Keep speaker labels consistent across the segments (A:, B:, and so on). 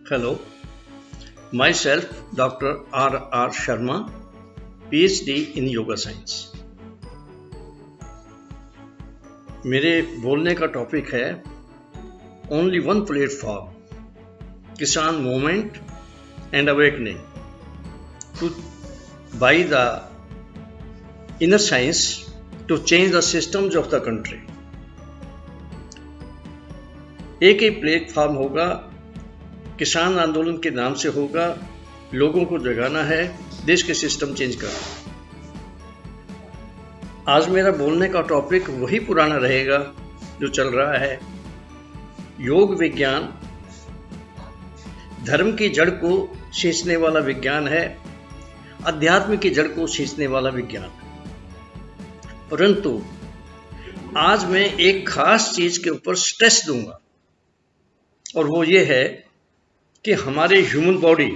A: Hello, myself Dr. R. Sharma, PhD in Yoga Science. मेरे बोलने का टॉपिक है only one platform kisan movement and awakening to by the inner science to change the systems of the country. एक ही platform होगा, किसान आंदोलन के नाम से होगा, लोगों को जगाना है, देश के सिस्टम चेंज करना। आज मेरा बोलने का टॉपिक वही पुराना रहेगा जो चल रहा है। योग विज्ञान धर्म की जड़ को सींचने वाला विज्ञान है, अध्यात्म की जड़ को सींचने वाला विज्ञान। परंतु आज मैं एक खास चीज के ऊपर स्ट्रेस दूंगा और वो ये है कि हमारे ह्यूमन बॉडी,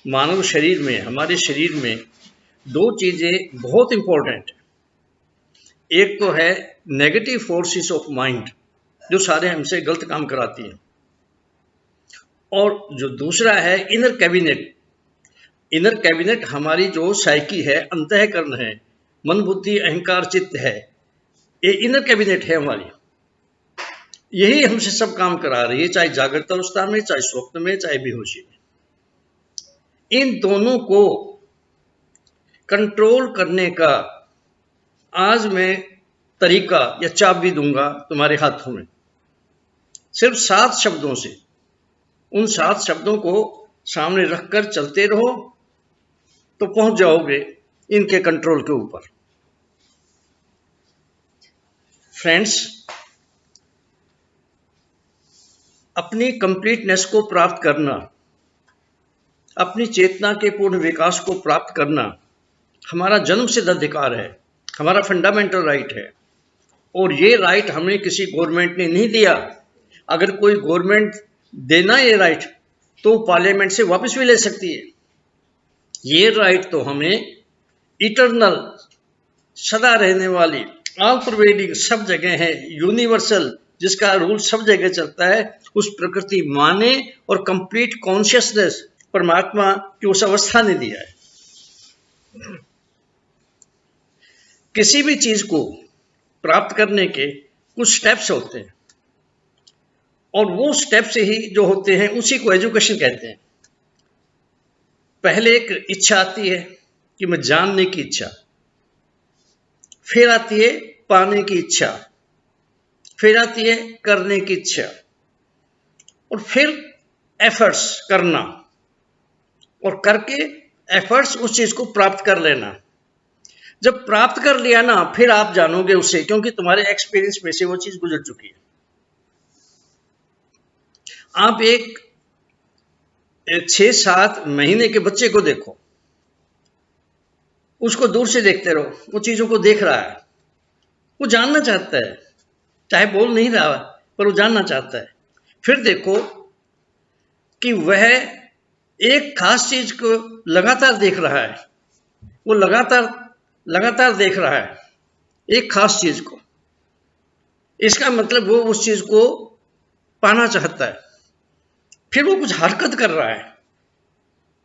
A: मानव शरीर में, हमारे शरीर में दो चीजें बहुत इंपॉर्टेंट है। एक तो है नेगेटिव फोर्सेस ऑफ माइंड जो सारे हमसे गलत काम कराती हैं, और जो दूसरा है इनर कैबिनेट। इनर कैबिनेट हमारी जो साइकी है, अंतःकरण है, मन बुद्धि अहंकार चित्त है, ये इनर कैबिनेट है हमारी। यही हमसे सब काम करा रही है, चाहे जागृत अवस्था में, चाहे स्वप्न में, चाहे बेहोशी में। इन दोनों को कंट्रोल करने का आज मैं तरीका या चाबी दूंगा तुम्हारे हाथों में, सिर्फ 7 शब्दों से। उन 7 शब्दों को सामने रखकर चलते रहो तो पहुंच जाओगे इनके कंट्रोल के ऊपर। फ्रेंड्स, अपनी कंप्लीटनेस को प्राप्त करना, अपनी चेतना के पूर्ण विकास को प्राप्त करना हमारा जन्म सिद्ध अधिकार है, हमारा फंडामेंटल राइट है। और ये राइट हमें किसी गवर्नमेंट ने नहीं दिया। अगर कोई गवर्नमेंट देना ये राइट तो पार्लियामेंट से वापस भी ले सकती है। ये राइट तो हमें इटरनल, सदा रहने वाली, ऑल प्रोवाइडिंग, सब जगह है, यूनिवर्सल, जिसका रूल सब जगह चलता है, उस प्रकृति माँ ने और कंप्लीट कॉन्शियसनेस परमात्मा की उस अवस्था ने दिया है। किसी भी चीज को प्राप्त करने के कुछ स्टेप्स होते हैं, और वो स्टेप्स ही जो होते हैं उसी को एजुकेशन कहते हैं। पहले एक इच्छा आती है कि मैं जानने की इच्छा, फिर आती है पाने की इच्छा, फिर आती है करने की इच्छा, और फिर एफर्ट्स करना, और करके एफर्ट्स उस चीज को प्राप्त कर लेना। जब प्राप्त कर लिया ना, फिर आप जानोगे उसे, क्योंकि तुम्हारे एक्सपीरियंस में से वो चीज गुजर चुकी है। आप एक 6-7 महीने के बच्चे को देखो, उसको दूर से देखते रहो, वो चीजों को देख रहा है, वो जानना चाहता है, चाहे बोल नहीं रहा पर वो जानना चाहता है। फिर देखो कि वह एक खास चीज को लगातार देख रहा है, वो लगातार देख रहा है एक खास चीज को। इसका मतलब वो उस चीज को पाना चाहता है। फिर वो कुछ हरकत कर रहा है,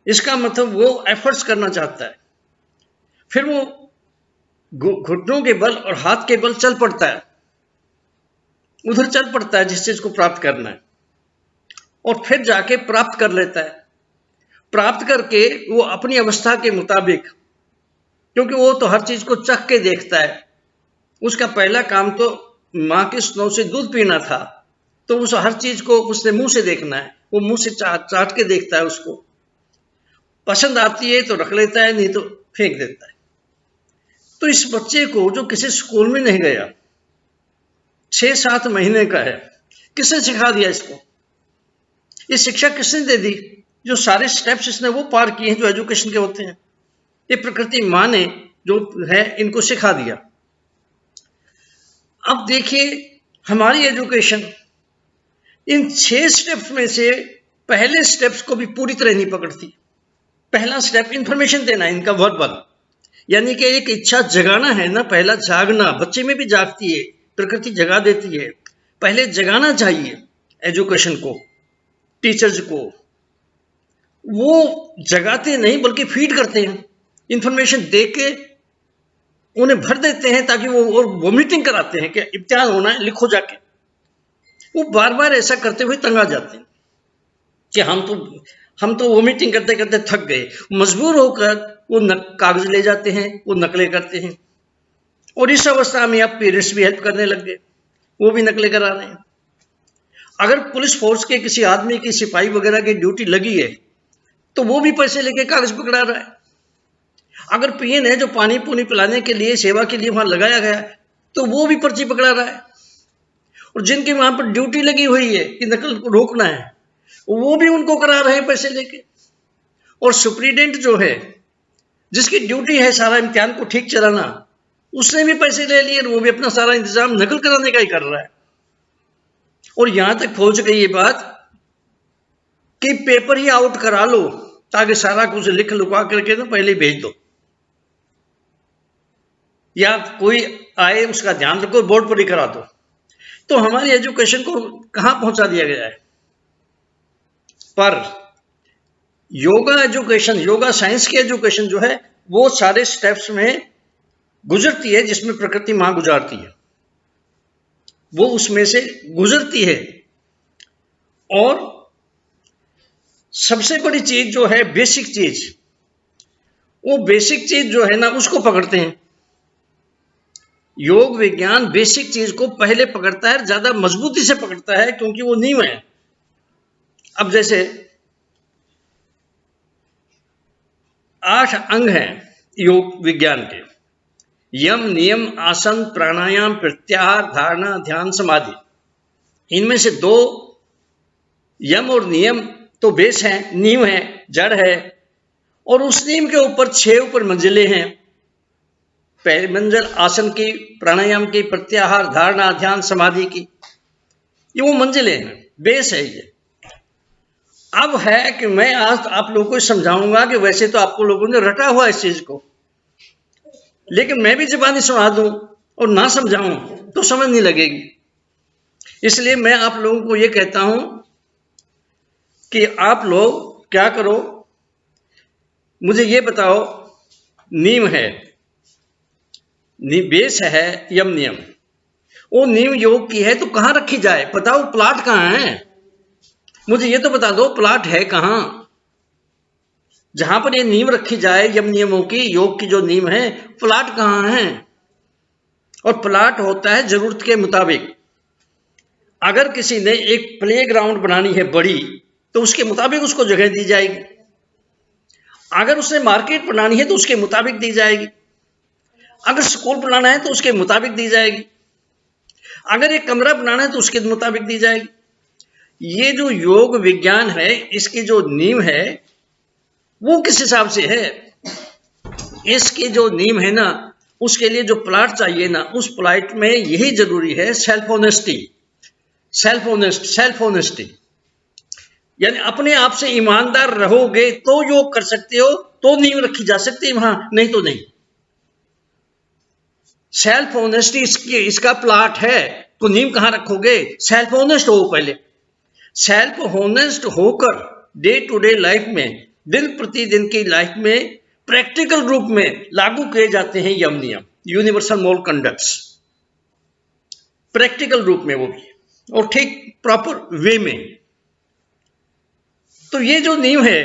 A: इसका मतलब वो एफर्ट्स करना चाहता है। फिर वो घुटनों के बल और हाथ के बल चल पड़ता है, उधर चल पड़ता है जिस चीज को प्राप्त करना है, और फिर जाके प्राप्त कर लेता है। प्राप्त करके वो अपनी अवस्था के मुताबिक, क्योंकि वो तो हर चीज को चख के देखता है, उसका पहला काम तो माँ के स्तनों से दूध पीना था, तो उस हर चीज को उसने मुंह से देखना है। वो मुंह से चाट के देखता है, उसको पसंद आती है तो रख लेता है, नहीं तो फेंक देता है। तो इस बच्चे को जो किसी स्कूल में नहीं गया, 6-7 महीने का है, किसने सिखा दिया इसको? ये शिक्षा किसने दे दी? जो सारे स्टेप्स इसने वो पार किए हैं जो एजुकेशन के होते हैं, ये प्रकृति माँ ने जो है इनको सिखा दिया। अब देखिए हमारी एजुकेशन इन 6 स्टेप्स में से पहले स्टेप्स को भी पूरी तरह नहीं पकड़ती। पहला स्टेप इंफॉर्मेशन देना, इनका वर्बल, यानी कि एक इच्छा जगाना है ना, पहला जागना। बच्चे में भी जागती है, प्रकृति जगा देती है, पहले जगाना चाहिए एजुकेशन को। टीचर्स को, वो जगाते नहीं बल्कि फीड करते हैं, इंफॉर्मेशन दे के उन्हें भर देते हैं ताकि वो, और वोमिटिंग कराते हैं कि इम्तिहान होना है, लिखो जाके। वो बार बार ऐसा करते हुए तंग आ जाते हैं कि हम तो वोमिटिंग करते करते थक गए। मजबूर होकर वो कागज ले जाते हैं, वो नकलें करते हैं, और इस अवस्था में अब पेरेंट्स भी हेल्प करने लग गए, वो भी नकलें करा रहे हैं। अगर पुलिस फोर्स के किसी आदमी की सिपाही वगैरह की ड्यूटी लगी है तो वो भी पैसे लेके कागज पकड़ा रहा है। अगर पीएन है जो पानी पूनी पिलाने के लिए, सेवा के लिए वहां लगाया गया है, तो वो भी पर्ची पकड़ा रहा है। और जिनकी वहां पर ड्यूटी लगी हुई है कि नकल को रोकना है, वो भी उनको करा रहे हैं पैसे लेके। और सुप्रीडेंट जो है, जिसकी ड्यूटी है सारा इम्तिहान को ठीक चलाना, उसने भी पैसे ले लिए, वो भी अपना सारा इंतजाम नकल कराने का ही कर रहा है। और यहां तक पहुंच गई ये बात कि पेपर ही आउट करा लो ताकि सारा कुछ लिख लुका करके ना पहले भेज दो, या कोई आए उसका ध्यान रखो, बोर्ड पर ही करा दो। तो हमारी एजुकेशन को कहां पहुंचा दिया गया है। पर योगा एजुकेशन, योगा साइंस की एजुकेशन जो है, वो सारे स्टेप्स में गुजरती है जिसमें प्रकृति मां गुजारती है, वो उसमें से गुजरती है। और सबसे बड़ी चीज जो है बेसिक चीज, वो बेसिक चीज जो है ना उसको पकड़ते हैं। योग विज्ञान बेसिक चीज को पहले पकड़ता है, ज्यादा मजबूती से पकड़ता है, क्योंकि वो नींव है। अब जैसे 8 अंग हैं योग विज्ञान के, यम, नियम, आसन, प्राणायाम, प्रत्याहार, धारणा, ध्यान, समाधि। इनमें से 2 यम और नियम तो बेस हैं, नींव है, जड़ है, और उस नींव के ऊपर 6 ऊपर मंजिलें हैं। पहली मंजिल आसन की, प्राणायाम की, प्रत्याहार, धारणा, ध्यान, समाधि की, ये वो मंजिलें हैं, बेस है ये। अब है कि मैं आज आप लोगों को समझाऊंगा कि वैसे तो आपको लोगों ने रटा हुआ इस चीज को, लेकिन मैं भी जुबानी सुना दूं और ना समझाऊं तो समझ नहीं लगेगी। इसलिए मैं आप लोगों को ये कहता हूं कि आप लोग क्या करो, मुझे ये बताओ, नींव है, बेस है यम नियम, वो नींव योग की है तो कहां रखी जाए, बताओ प्लाट कहां है, मुझे ये तो बता दो प्लाट है कहां, जहां पर ये नींव रखी जाए यम नियमों की, योग की जो नींव है, प्लाट कहां है। और प्लाट होता है जरूरत के मुताबिक। अगर किसी ने एक प्लेग्राउंड बनानी है बड़ी, तो उसके मुताबिक उसको जगह दी जाएगी। अगर उसने मार्केट बनानी है तो उसके मुताबिक दी जाएगी। अगर स्कूल बनाना है तो उसके मुताबिक दी जाएगी। अगर एक कमरा बनाना है तो उसके मुताबिक दी जाएगी। ये जो योग विज्ञान है, इसकी जो नींव है वो किस हिसाब से है, इसकी जो नींव है ना, उसके लिए जो प्लाट चाहिए ना, उस प्लाट में यही जरूरी है सेल्फ ऑनेस्टी, सेल्फ ऑनेस्टी, यानी अपने आप से ईमानदार रहोगे तो योग कर सकते हो, तो नींव रखी जा सकती है वहां, नहीं तो नहीं। सेल्फ ऑनेस्टी इसका प्लाट है, तो नींव कहां रखोगे, सेल्फ ऑनेस्ट हो पहले। सेल्फ ऑनेस्ट होकर डे टू डे लाइफ में, दिन प्रतिदिन की लाइफ में प्रैक्टिकल रूप में लागू किए जाते हैं यम नियम, यूनिवर्सल मोरल कंडक्ट्स, प्रैक्टिकल रूप में वो भी, और ठीक प्रॉपर वे में। तो ये जो नींव है,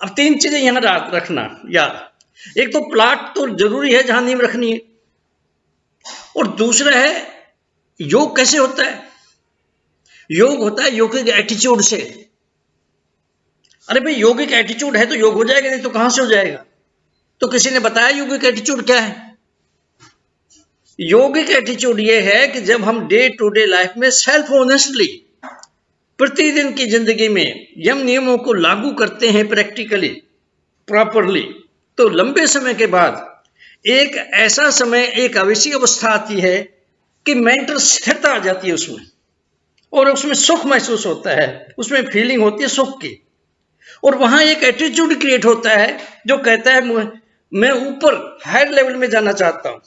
A: अब 3 चीजें यहां रखना याद। एक तो प्लाट तो जरूरी है जहां नींव रखनी है, और दूसरा है योग कैसे होता है। योग होता है योगिक एटीट्यूड से। अरे भाई योगिक एटीट्यूड है तो योग हो जाएगा, नहीं तो कहां से हो जाएगा। तो किसी ने बताया योगिक एटीट्यूड क्या है। योगिक एटीट्यूड ये है कि जब हम डे टू डे लाइफ में सेल्फ ऑनेस्टली प्रतिदिन की जिंदगी में यम नियमों को लागू करते हैं प्रैक्टिकली, प्रॉपरली, तो लंबे समय के बाद एक ऐसा समय, एक अवैसी अवस्था आती है कि मेंटल स्थिरता आ जाती है उसमें, और उसमें सुख महसूस होता है, उसमें फीलिंग होती है सुख की। और वहां एक एटीट्यूड क्रिएट होता है जो कहता है मैं ऊपर हायर लेवल में जाना चाहता हूं,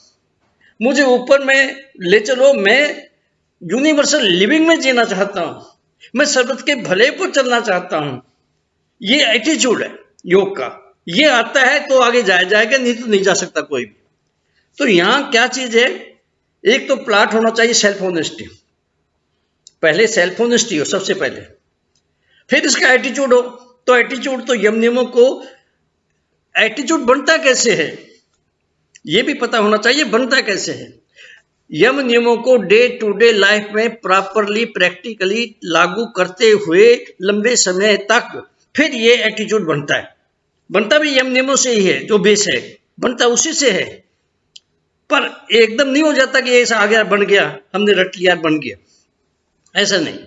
A: मुझे ऊपर में ले चलो, मैं यूनिवर्सल लिविंग में जीना चाहता हूं, मैं सर्वत्र के भले पर चलना चाहता हूं। ये एटीट्यूड है योग का। ये आता है तो आगे जाया जाएगा, नहीं तो नहीं जा सकता कोई भी। तो यहां क्या चीज है, एक तो प्लॉट होना चाहिए सेल्फ ऑनेस्टी। पहले सेल्फ ऑनेस्टी हो सबसे पहले, फिर इसका एटीट्यूड हो। तो एटीट्यूड तो यम नियमों को, एटीट्यूड बनता कैसे है ये भी पता होना चाहिए, बनता कैसे है। यम नियमों को डे टू डे लाइफ में प्रॉपरली प्रैक्टिकली लागू करते हुए लंबे समय तक फिर ये एटीट्यूड बनता है। बनता भी यम नियमों से ही है, जो बेस है बनता उसी से है। पर एकदम नहीं हो जाता कि ऐसा आ गया बन गया, हमने रट लिया बन गया, ऐसा नहीं।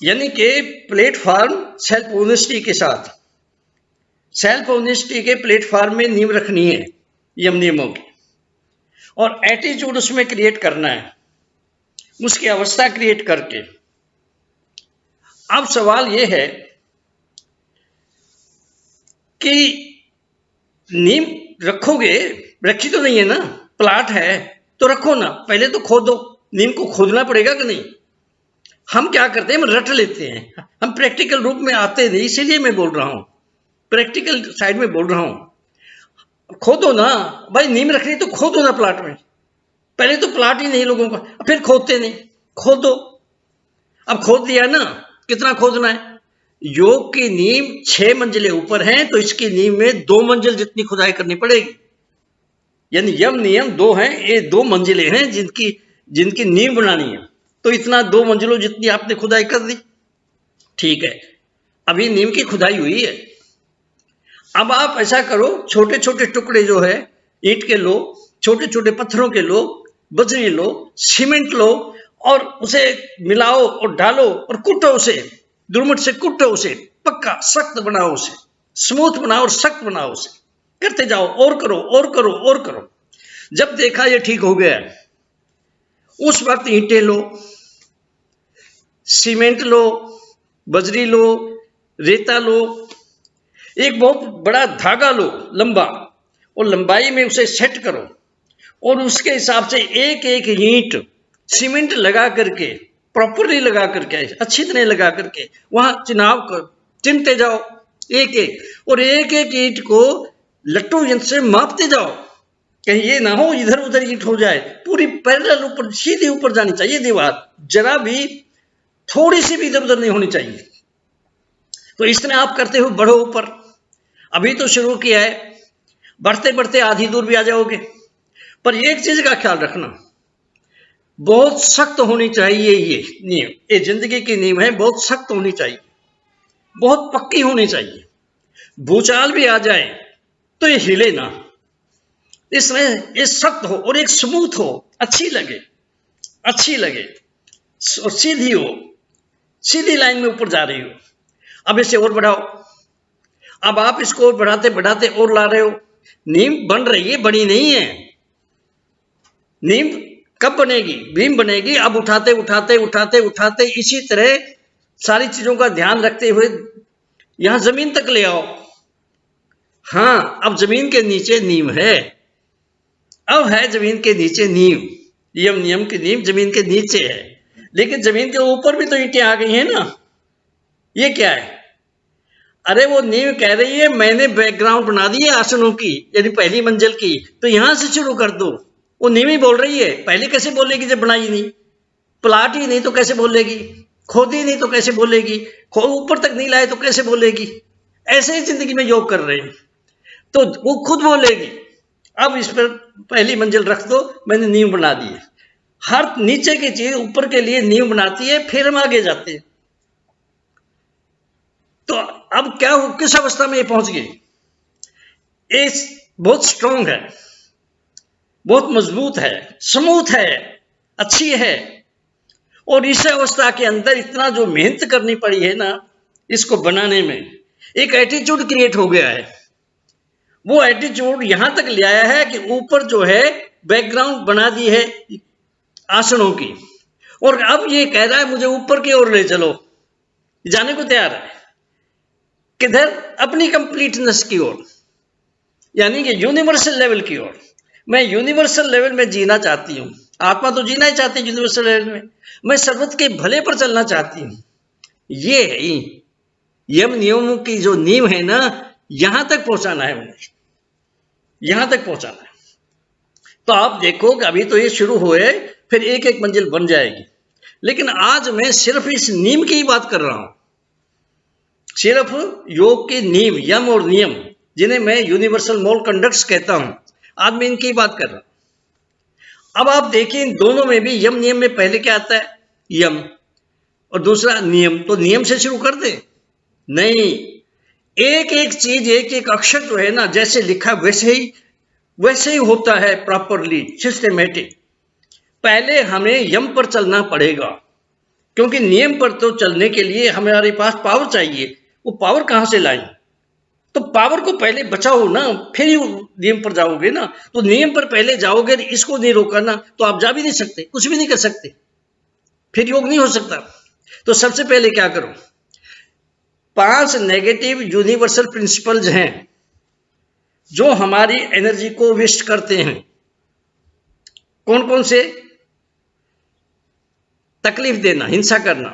A: यानी कि प्लेटफॉर्म सेल्फ ऑनेस्टी के साथ, सेल्फ ऑनेस्टी के प्लेटफॉर्म में नींव रखनी है यम नियमों की, और एटीट्यूड उसमें क्रिएट करना है, उसकी अवस्था क्रिएट करके। अब सवाल यह है कि नींव रखोगे, रखी तो नहीं है ना, प्लाट है तो रखो ना, पहले तो खोदो। नींव को खोदना पड़ेगा कि नहीं? हम क्या करते हैं, हम रट लेते हैं, हम प्रैक्टिकल रूप में आते नहीं, इसीलिए मैं बोल रहा हूं, प्रैक्टिकल साइड में बोल रहा हूं। खोदो ना भाई, नींव रखनी तो खोदो ना प्लाट में। पहले तो प्लाट ही नहीं लोगों का, फिर खोदते नहीं, खोदो। अब खोद दिया ना, कितना खोदना है? योग की नींव 6 मंजिलें ऊपर हैं, तो इसकी नींव में 2 मंजिल जितनी खुदाई करनी पड़ेगी। यानी यम नियम 2 हैं, ये 2 मंजिलें हैं जिनकी नींव बनानी है। तो इतना 2 मंजिलों जितनी आपने खुदाई कर दी, ठीक है। अभी नींव की खुदाई हुई है। अब आप ऐसा करो, छोटे छोटे टुकड़े जो है ईंट के लो, छोटे छोटे पत्थरों के लो, बजरी लो, सीमेंट लो, और उसे मिलाओ और डालो और कूटो उसे, दुर्मट से कूटो उसे, पक्का सख्त बनाओ उसे, स्मूथ बनाओ और सख्त बनाओ उसे, करते जाओ, और करो और करो और करो। जब देखा ये ठीक हो गया, उस वक्त ईंटें लो, सीमेंट लो, बजरी लो, रेता लो, एक बहुत बड़ा धागा लो लंबा, और लंबाई में उसे सेट करो, और उसके हिसाब से एक एक ईंट सीमेंट लगा करके, प्रॉपरली लगा करके, अच्छी तरह लगा करके वहां चिनते जाओ एक एक, और एक एक ईंट को लट्टू यंत्र से मापते जाओ, कहीं ये ना हो इधर उधर ईंट हो जाए। पूरी पैरेलल ऊपर, सीधी ऊपर जानी चाहिए दीवार, जरा भी थोड़ी सी भी इधर उधर नहीं होनी चाहिए। तो इस तरह आप करते हुए बढ़ो ऊपर। अभी तो शुरू किया है, बढ़ते बढ़ते आधी दूर भी आ जाओगे। पर एक चीज का ख्याल रखना, बहुत सख्त होनी चाहिए ये नींव, ये जिंदगी की नींव है, बहुत सख्त होनी चाहिए, बहुत पक्की होनी चाहिए। भूचाल भी आ जाए तो ये हिले ना, इसमें ये सख्त हो और एक स्मूथ हो, अच्छी लगे, अच्छी लगे, और सीधी हो, सीधी लाइन में ऊपर जा रही हो। अब इसे और बढ़ाओ। अब आप इसको बढ़ाते बढ़ाते और ला रहे हो, नींव बन रही है, बनी नहीं है। नींव कब बनेगी? बीम बनेगी। अब उठाते उठाते उठाते उठाते इसी तरह सारी चीजों का ध्यान रखते हुए यहां जमीन तक ले आओ। हां, अब जमीन के नीचे नींव है, अब है जमीन के नीचे नींव। यम नियम की नींव जमीन के नीचे है, लेकिन जमीन के ऊपर भी तो ईंटें आ गई हैं ना। ये क्या है? अरे वो नींव कह रही है मैंने बैकग्राउंड बना दी है आसनों की, यानी पहली मंजिल की, तो यहां से शुरू कर दो। वो नींव ही बोल रही है, पहले कैसे बोलेगी जब बनाई नहीं? प्लाट ही नहीं तो कैसे बोलेगी? खोदी नहीं तो कैसे बोलेगी? ऊपर तक नहीं लाए तो कैसे बोलेगी? ऐसे ही जिंदगी में योग कर रहे हैं, तो वो खुद बोलेगी। अब इस पर पहली मंजिल रख दो, मैंने नींव बना दी है। हर नीचे की चीज ऊपर के लिए नींव बनाती है, फिर हम आगे जाते हैं। तो अब क्या हो, किस अवस्था में ये पहुंच गई? ये बहुत स्ट्रांग है, बहुत मजबूत है, स्मूथ है, अच्छी है। और इस अवस्था के अंदर इतना जो मेहनत करनी पड़ी है ना इसको बनाने में, एक एटीट्यूड क्रिएट हो गया है। वो एटीट्यूड यहां तक ले आया है कि ऊपर जो है बैकग्राउंड बना दी है आसनों की, और अब ये कह रहा है मुझे ऊपर की ओर ले चलो, जाने को तैयार है। किधर? अपनी कंप्लीटनेस की ओर, यानी कि यूनिवर्सल लेवल की ओर। मैं यूनिवर्सल लेवल में जीना चाहती हूं। आत्मा तो जीना ही चाहती है यूनिवर्सल लेवल में, मैं सर्वत्र के भले पर चलना चाहती हूँ। ये है यम नियमों की जो नींव है ना, यहां तक पहुंचाना है उन्हें, यहां तक पहुंचाना है। तो आप देखो कि अभी तो ये शुरू हुए, फिर एक एक मंजिल बन जाएगी। लेकिन आज मैं सिर्फ इस नींव की ही बात कर रहा हूं, सिर्फ योग की नींव, यम और नियम, जिन्हें मैं यूनिवर्सल मोरल कंडक्ट्स कहता हूं, आज मैं इनकी बात कर रहा हूं। अब आप देखिए इन दोनों में भी यम नियम में पहले क्या आता है? यम, और दूसरा नियम। तो नियम से शुरू कर दे? नहीं, एक एक चीज, एक एक अक्षर जो है ना, जैसे लिखा वैसे ही होता है, प्रॉपरली सिस्टमेटिक। पहले हमें यम पर चलना पड़ेगा, क्योंकि नियम पर तो चलने के लिए हमारे पास पावर चाहिए। वो पावर कहां से लाएं? तो पावर को पहले बचाओ ना, फिर ही नियम पर जाओगे ना। तो नियम पर पहले जाओगे, इसको नहीं रोका ना, तो आप जा भी नहीं सकते, कुछ भी नहीं कर सकते, फिर योग नहीं हो सकता। तो सबसे पहले क्या करो? 5 नेगेटिव यूनिवर्सल प्रिंसिपल्स हैं जो हमारी एनर्जी को वेस्ट करते हैं। कौन कौन से? तकलीफ देना, हिंसा करना,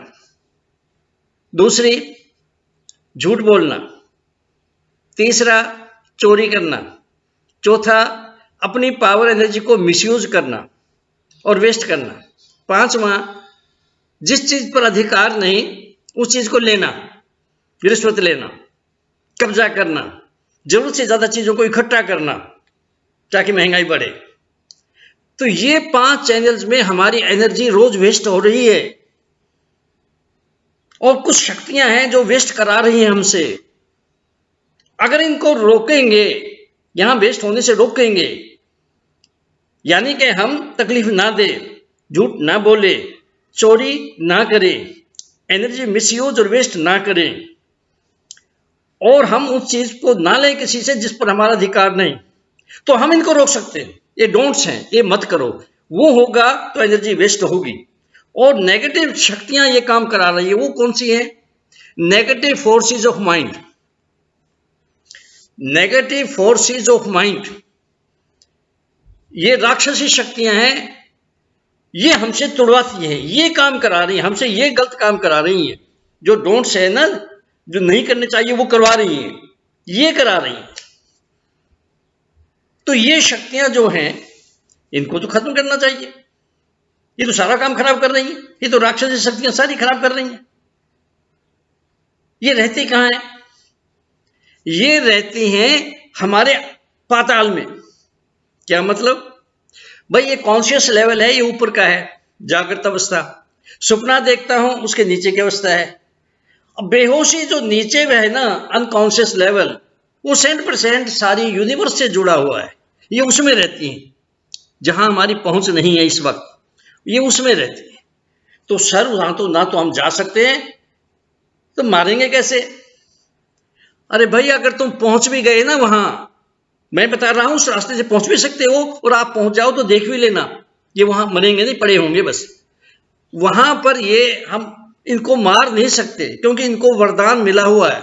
A: दूसरी झूठ बोलना, तीसरा चोरी करना, चौथा अपनी पावर एनर्जी को मिसयूज करना और वेस्ट करना, पांचवा जिस चीज पर अधिकार नहीं उस चीज को लेना, रिश्वत लेना, कब्जा करना, जरूरत से ज्यादा चीजों को इकट्ठा करना ताकि महंगाई बढ़े। तो ये 5 चैनल्स में हमारी एनर्जी रोज वेस्ट हो रही है, और कुछ शक्तियां हैं जो वेस्ट करा रही हैं हमसे। अगर इनको रोकेंगे, यहां वेस्ट होने से रोकेंगे, यानी कि हम तकलीफ ना दे, झूठ ना बोले, चोरी ना करें, एनर्जी मिसयूज और वेस्ट ना करें, और हम उस चीज को ना लें किसी से जिस पर हमारा अधिकार नहीं, तो हम इनको रोक सकते हैं। ये डोंट्स हैं, ये मत करो। वो होगा तो एनर्जी वेस्ट होगी। और नेगेटिव शक्तियां ये काम करा रही है, वो कौन सी हैं? Negative forces of mind. Negative forces of mind, ये राक्षसी शक्तियां हैं, ये हमसे तुड़वाती हैं, ये काम करा रही हैं हमसे, ये गलत काम करा रही हैं। जो डोंट्स है ना, जो नहीं करने चाहिए वो करवा रही हैं, ये करा रही हैं। तो ये शक्तियां जो हैं, इनको तो खत्म करना चाहिए। ये तो सारा काम खराब कर रही हैं, ये तो राक्षसी शक्तियां सारी खराब कर रही हैं। ये रहती कहां है? ये रहती हैं हमारे पाताल में। क्या मतलब? भाई ये कॉन्शियस लेवल है, ये ऊपर का है, जागृत अवस्था। सपना देखता हूं, उसके नीचे की अवस्था है। अब बेहोशी जो नीचे में है ना, अनकॉन्शियस लेवल, वो 100% सारी यूनिवर्स से जुड़ा हुआ है। ये उसमें रहती है, जहां हमारी पहुंच नहीं है इस वक्त, ये उसमें रहती है। तो सर वहां तो ना तो हम जा सकते हैं, तो मारेंगे कैसे? अरे भाई अगर तुम पहुंच भी गए ना वहां, मैं बता रहा हूं उस रास्ते से पहुंच भी सकते हो, और आप पहुंच जाओ तो देख भी लेना, ये वहां मरेंगे नहीं, पड़े होंगे बस। वहां पर ये हम इनको मार नहीं सकते, क्योंकि इनको वरदान मिला हुआ है।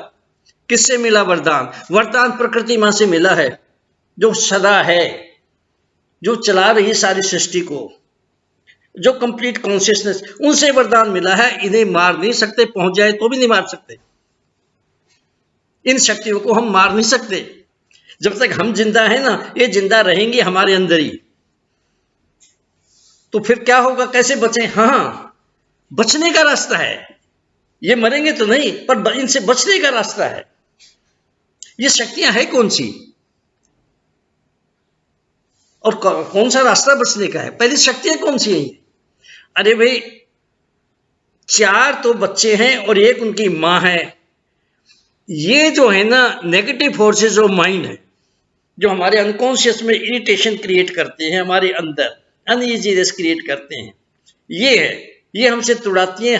A: किससे मिला वरदान? वरदान प्रकृति मां से मिला है, जो सदा है, जो चला रही सारी सृष्टि को, जो कंप्लीट कॉन्शियसनेस, उनसे वरदान मिला है। इन्हें मार नहीं सकते, पहुंच जाए तो भी नहीं मार सकते। इन शक्तियों को हम मार नहीं सकते। जब तक हम जिंदा है ना, ये जिंदा रहेंगी हमारे अंदर ही। तो फिर क्या होगा? कैसे बचें? हाँ, बचने का रास्ता है। ये मरेंगे तो नहीं, पर इनसे बचने का रास्ता है। ये शक्तियां है कौन सी, और कौन सा रास्ता बचने का है? पहली शक्तियां कौन सी हैं? अरे भाई 4 तो बच्चे हैं और एक उनकी मां है। ये जो है ना, नेगेटिव फोर्सेस ऑफ माइंड है, जो हमारे अनकॉन्शियस में इरिटेशन क्रिएट करते हैं, हमारे अंदर अनईजीनेस क्रिएट करते हैं। ये है, ये हमसे तुड़ाती हैं,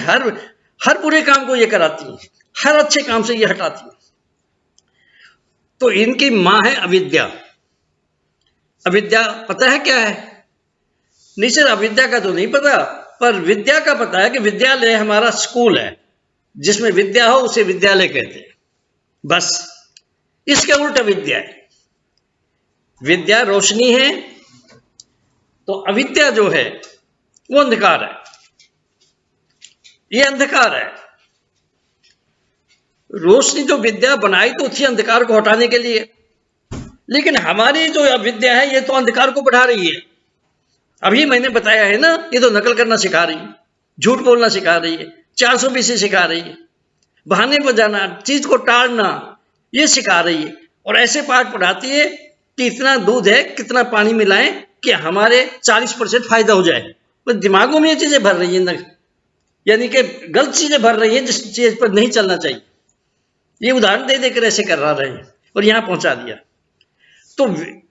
A: हर बुरे काम को ये कराती हैं, हर अच्छे काम से ये हटाती हैं। तो इनकी मां है अविद्या। अविद्या पता है क्या है? नहीं सर, अविद्या का तो नहीं पता, पर विद्या का पता है कि विद्यालय हमारा स्कूल है, जिसमें विद्या हो उसे विद्यालय कहते हैं। बस इसके उल्टा विद्या है। विद्या रोशनी है, तो अविद्या जो है वो अंधकार है, ये अंधकार है। रोशनी जो विद्या बनाई तो थी अंधकार को हटाने के लिए, लेकिन हमारी जो विद्या है ये तो अंधकार को बढ़ा रही है। अभी मैंने बताया है ना, ये तो नकल करना सिखा रही है, झूठ बोलना सिखा रही है, 420 सिखा रही है, बहाने पर जाना, चीज को टालना, ये सिखा रही है। और ऐसे पाठ पढ़ाती है कि इतना दूध है, कितना पानी मिलाएं कि हमारे 40% फायदा हो जाए। तो दिमागों में ये चीजें भर रही है, यानी कि गलत चीजें भर रही है जिस चीज पर नहीं चलना चाहिए। ये उदाहरण दे देकर ऐसे कर रहे हैं और यहां पहुंचा दिया। तो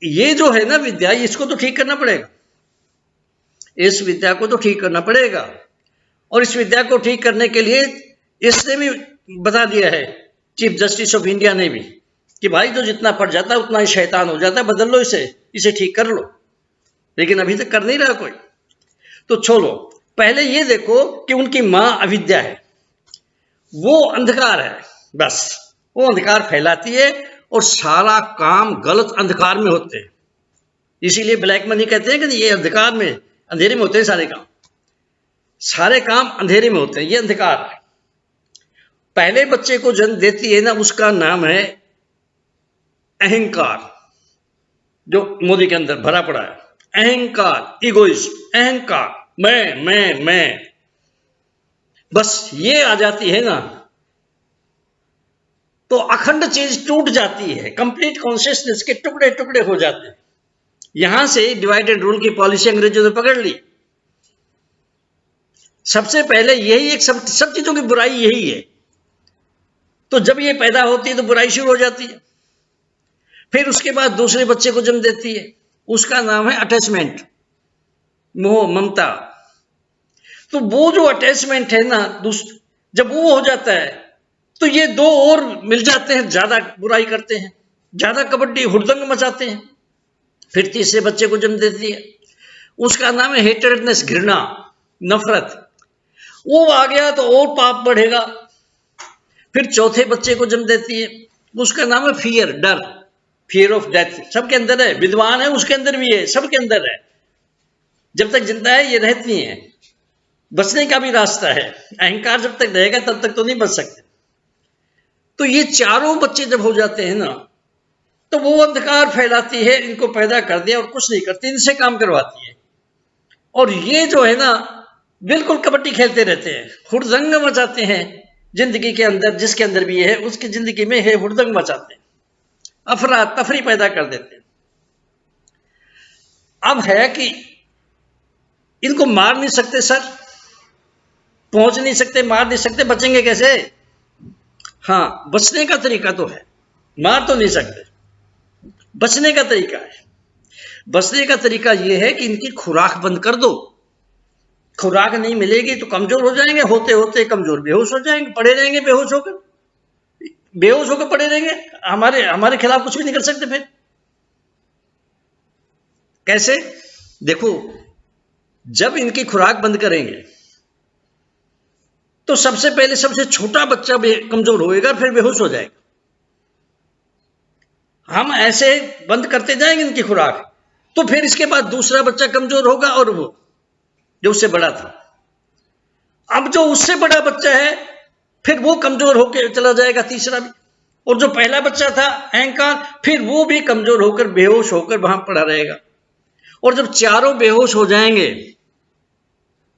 A: ये जो है ना विद्या, इसको तो ठीक करना पड़ेगा, इस विद्या को तो ठीक करना पड़ेगा। और इस विद्या को ठीक करने के लिए इसने भी बता दिया है, चीफ जस्टिस ऑफ इंडिया ने भी, कि भाई जो जितना पढ़ जाता है उतना ही शैतान हो जाता है, बदल लो इसे ठीक कर लो। लेकिन अभी तक कर नहीं रहा कोई। तो छोड़ो, पहले ये देखो कि उनकी मां अविद्या है, वो अंधकार है, बस वो अंधकार फैलाती है और सारा काम गलत अंधकार में होते हैं। इसीलिए ब्लैक मनी कहते हैं कि ये अंधकार में, अंधेरे में होते हैं सारे काम अंधेरे में होते हैं, ये अंधकार है। पहले बच्चे को जन्म देती है ना, उसका नाम है अहंकार, जो मोदी के अंदर भरा पड़ा है। अहंकार, इगोइज्म, अहंकार, मैं, बस ये आ जाती है ना तो अखंड चीज टूट जाती है, कंप्लीट कॉन्शियसनेस के टुकड़े टुकड़े हो जाते हैं। यहां से डिवाइडेड रूल की पॉलिसी अंग्रेजों ने पकड़ ली। सबसे पहले यही एक सब चीजों की बुराई यही है। तो जब ये पैदा होती है तो बुराई शुरू हो जाती है। फिर उसके बाद दूसरे बच्चे को जन्म देती है, उसका नाम है अटैचमेंट, मोह, ममता। तो वो जो अटैचमेंट है ना, जब वो हो जाता है तो ये दो और मिल जाते हैं, ज्यादा बुराई करते हैं, ज्यादा कबड्डी हुड़दंग मचाते हैं। फिर तीसरे बच्चे को जन्म देती है, उसका नाम है हेटरेडनेस, घृणा, नफरत। वो आ गया तो और पाप बढ़ेगा। फिर चौथे बच्चे को जन्म देती है, उसका नाम है फियर, डर, फियर ऑफ डेथ। सबके अंदर है, विद्वान है उसके अंदर भी है, सबके अंदर है। जब तक जिंदा है ये रहती है, बचने का भी रास्ता है। अहंकार जब तक रहेगा तब तक तो नहीं बच सकते। तो ये चारों बच्चे जब हो जाते हैं ना, तो वो अंधकार फैलाती है, इनको पैदा कर दिया और कुछ नहीं करती, इनसे काम करवाती है। और ये जो है ना बिल्कुल कबड्डी खेलते रहते हैं, हुड़दंग मचाते हैं जिंदगी के अंदर। जिसके अंदर भी है उसकी जिंदगी में है, हुड़दंग मचाते हैं, अफरा तफरी पैदा कर देते हैं। अब है कि इनको मार नहीं सकते सर, पहुंच नहीं सकते, मार नहीं सकते, बचेंगे कैसे? हाँ, बचने का तरीका तो है, मार तो नहीं सकते, बचने का तरीका है। बचने का तरीका यह है कि इनकी खुराक बंद कर दो। खुराक नहीं मिलेगी तो कमजोर हो जाएंगे, होते होते कमजोर, बेहोश हो जाएंगे, पड़े रहेंगे बेहोश होकर पड़े रहेंगे। हमारे खिलाफ कुछ भी नहीं कर सकते। फिर कैसे? देखो, जब इनकी खुराक बंद करेंगे तो सबसे पहले सबसे छोटा बच्चा कमजोर होएगा, फिर बेहोश हो जाएगा। हम ऐसे बंद करते जाएंगे इनकी खुराक, तो फिर इसके बाद दूसरा बच्चा कमजोर होगा, और वो जो उससे बड़ा था। अब जो उससे बड़ा बच्चा है फिर वो कमजोर होकर चला जाएगा, तीसरा भी। और जो पहला बच्चा था अहंकार, फिर वो भी कमजोर होकर बेहोश होकर वहां पड़ा रहेगा। और जब चारों बेहोश हो जाएंगे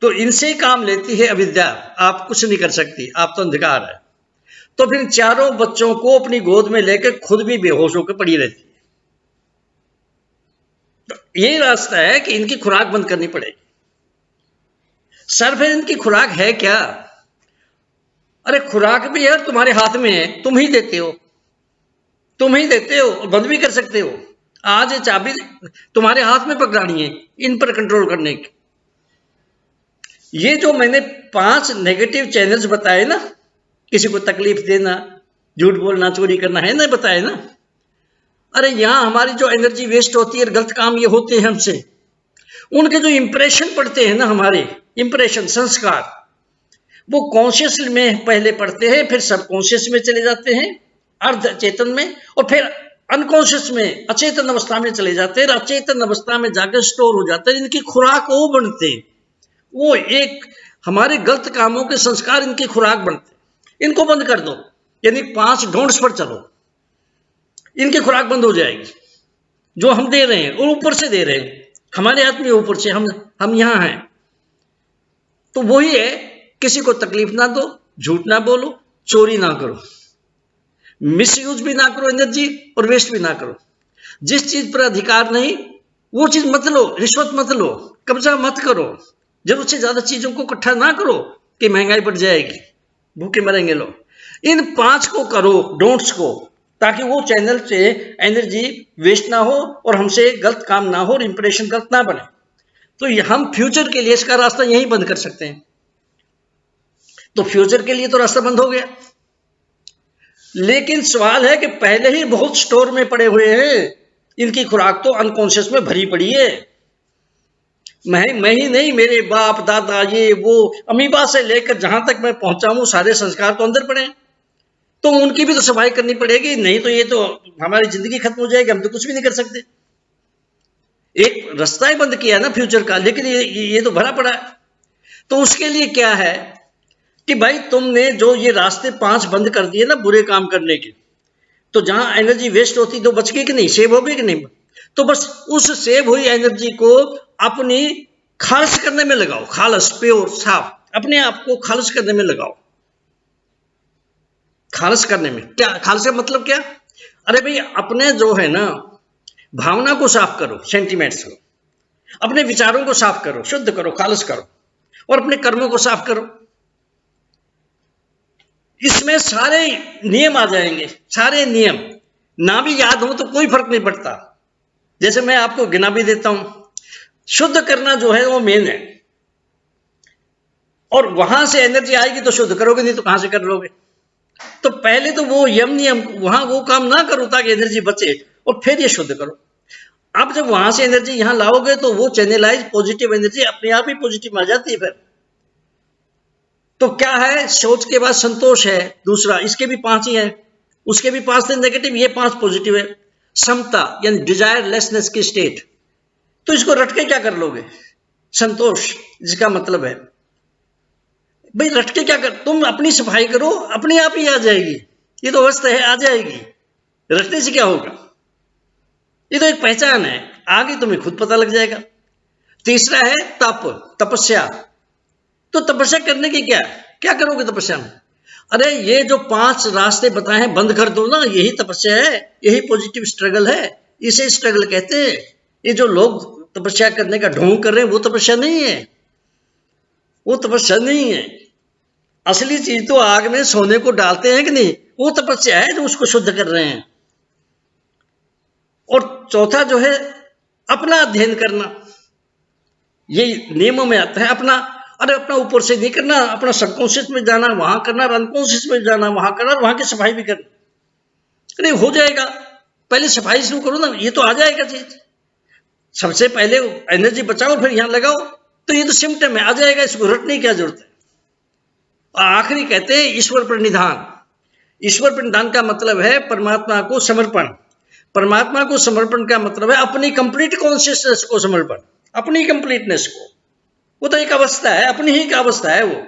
A: तो इनसे काम लेती है अविद्या। आप कुछ नहीं कर सकती, आप तो अंधकार है। तो फिर चारों बच्चों को अपनी गोद में लेकर खुद भी बेहोश होकर पड़ी रहती है। तो यही रास्ता है कि इनकी खुराक बंद करनी पड़ेगी। सर, फिर इनकी खुराक है क्या? अरे खुराक भी यार तुम्हारे हाथ में है, तुम ही देते हो और बंद भी कर सकते हो। आज ये चाबी तुम्हारे हाथ में पकड़ानी है, इन पर कंट्रोल करने की। ये जो मैंने 5 नेगेटिव चैनल्स बताए ना, किसी को तकलीफ देना, झूठ बोलना, चोरी करना, है ना, बताए ना। अरे यहां हमारी जो एनर्जी वेस्ट होती है, गलत काम ये होते हैं हमसे, उनके जो इंप्रेशन पड़ते हैं ना, हमारे इंप्रेशन, संस्कार, वो कॉन्शियस में पहले पड़ते हैं, फिर सबकॉन्शियस में चले जाते हैं, अर्ध चेतन में, और फिर अनकॉन्शियस में, अचेतन अवस्था में चले जाते हैं। अचेतन अवस्था में जाकर स्टोर हो जाते हैं। इनकी खुराक वो बनते हैं, वो एक हमारे गलत कामों के संस्कार इनकी खुराक बनते, इनको बंद कर दो, यानी 5 डोंट्स पर चलो, इनकी खुराक बंद हो जाएगी। जो हम दे रहे हैं और ऊपर से दे रहे हैं, हमारे हाथ में ऊपर से, हम यहां हैं। तो वही है, किसी को तकलीफ ना दो, झूठ ना बोलो, चोरी ना करो, मिसयूज भी ना करो एनर्जी, और वेस्ट भी ना करो। जिस चीज पर अधिकार नहीं वो चीज मत लो, रिश्वत मत लो, कब्जा मत करो, जरूरत से ज्यादा चीजों को इकट्ठा ना करो कि महंगाई बढ़ जाएगी, भूखे मरेंगे लोग। इन 5 को करो, डोंट्स को, ताकि वो चैनल से एनर्जी वेस्ट ना हो और हमसे गलत काम ना हो और इंप्रेशन गलत ना बने। तो हम फ्यूचर के लिए इसका रास्ता यही बंद कर सकते हैं। तो फ्यूचर के लिए तो रास्ता बंद हो गया, लेकिन सवाल है कि पहले ही बहुत स्टोर में पड़े हुए हैं, इनकी खुराक तो अनकॉन्शियस में भरी पड़ी है। मैं ही नहीं, मेरे बाप दादा, ये वो, अमीबा से लेकर जहां तक मैं पहुंचा हूं, सारे संस्कार तो अंदर पड़े हैं। तो उनकी भी तो सफाई करनी पड़ेगी, नहीं तो ये तो हमारी जिंदगी खत्म हो जाएगी, हम तो कुछ भी नहीं कर सकते। एक रास्ता ही बंद किया ना फ्यूचर का, लेकिन ये तो भरा पड़ा है। तो उसके लिए क्या है कि भाई तुमने जो ये रास्ते 5 बंद कर दिए ना बुरे काम करने के, तो जहां एनर्जी वेस्ट होती तो बच गई कि नहीं, सेव हो गई कि नहीं? तो बस उस सेव हुई एनर्जी को अपनी खारिज करने में लगाओ, खालस, प्योर, साफ, अपने आप को खारिज करने में लगाओ। खारिज करने में क्या, खारिज का मतलब क्या? अरे भाई अपने जो है ना भावना को साफ करो, सेंटिमेंट्स को, अपने विचारों को साफ करो, शुद्ध करो, खालिज करो, और अपने कर्मों को साफ करो। इसमें सारे नियम आ जाएंगे, सारे नियम ना भी याद हो तो कोई फर्क नहीं पड़ता। जैसे मैं आपको गिना भी देता हूं, शुद्ध करना जो है वो मेन है, और वहां से एनर्जी आएगी तो शुद्ध करोगे, नहीं तो कहां से कर लोगे? तो पहले तो वो यम नियम वहां वो काम ना करो ताकि एनर्जी बचे, और फिर ये शुद्ध करो। अब जब वहां से एनर्जी यहां लाओगे तो वो चैनलाइज पॉजिटिव एनर्जी अपने आप ही पॉजिटिव आ जाती है। फिर तो क्या है, सोच के बाद संतोष है दूसरा, इसके भी 5 ही है, उसके भी 5 थे नेगेटिव, ये 5 पॉजिटिव है। समता यानी डिजायरलेसनेस की स्टेट, तो इसको रट के क्या कर लोगे? संतोष, जिसका मतलब है भाई रट के क्या कर, तुम अपनी सफाई करो, अपने आप ही आ जाएगी। ये तो अवस्था है, आ जाएगी, रटने से क्या होगा? ये तो एक पहचान है, आगे तुम्हें खुद पता लग जाएगा। तीसरा है तप, तपस्या। तो तपस्या करने की क्या, क्या करोगे तपस्या में? अरे ये जो 5 रास्ते बताए हैं बंद कर दो ना, यही तपस्या है, यही पॉजिटिव स्ट्रगल है, इसे स्ट्रगल कहते हैं। ये जो लोग तपस्या करने का ढोंग कर रहे हैं वो तपस्या नहीं है, वो तपस्या नहीं है। असली चीज तो आग में सोने को डालते हैं कि नहीं, वो तपस्या है जो उसको शुद्ध कर रहे हैं। और चौथा जो है अपना अध्ययन करना, ये नियमों में आता है अपना। अरे अपना ऊपर से नहीं करना, अपना सबकॉन्शियस में जाना, वहां करना, अनकॉन्शियस में जाना, वहां करना, वहां की सफाई भी करना। अरे हो जाएगा, पहले सफाई शुरू करो ना, ये तो आ जाएगा चीज। सबसे पहले एनर्जी बचाओ फिर यहां लगाओ, तो ये तो सिम्टम है, आ जाएगा, इसको रटने की क्या जरूरत है। आखिरी कहते हैं ईश्वर प्रणिधान। ईश्वर प्रणिधान का मतलब है परमात्मा को समर्पण। परमात्मा को समर्पण का मतलब है अपनी कंप्लीट कॉन्शियसनेस को समर्पण, अपनी कंप्लीटनेस को। वो तो एक अवस्था है, अपनी ही का अवस्था है वो,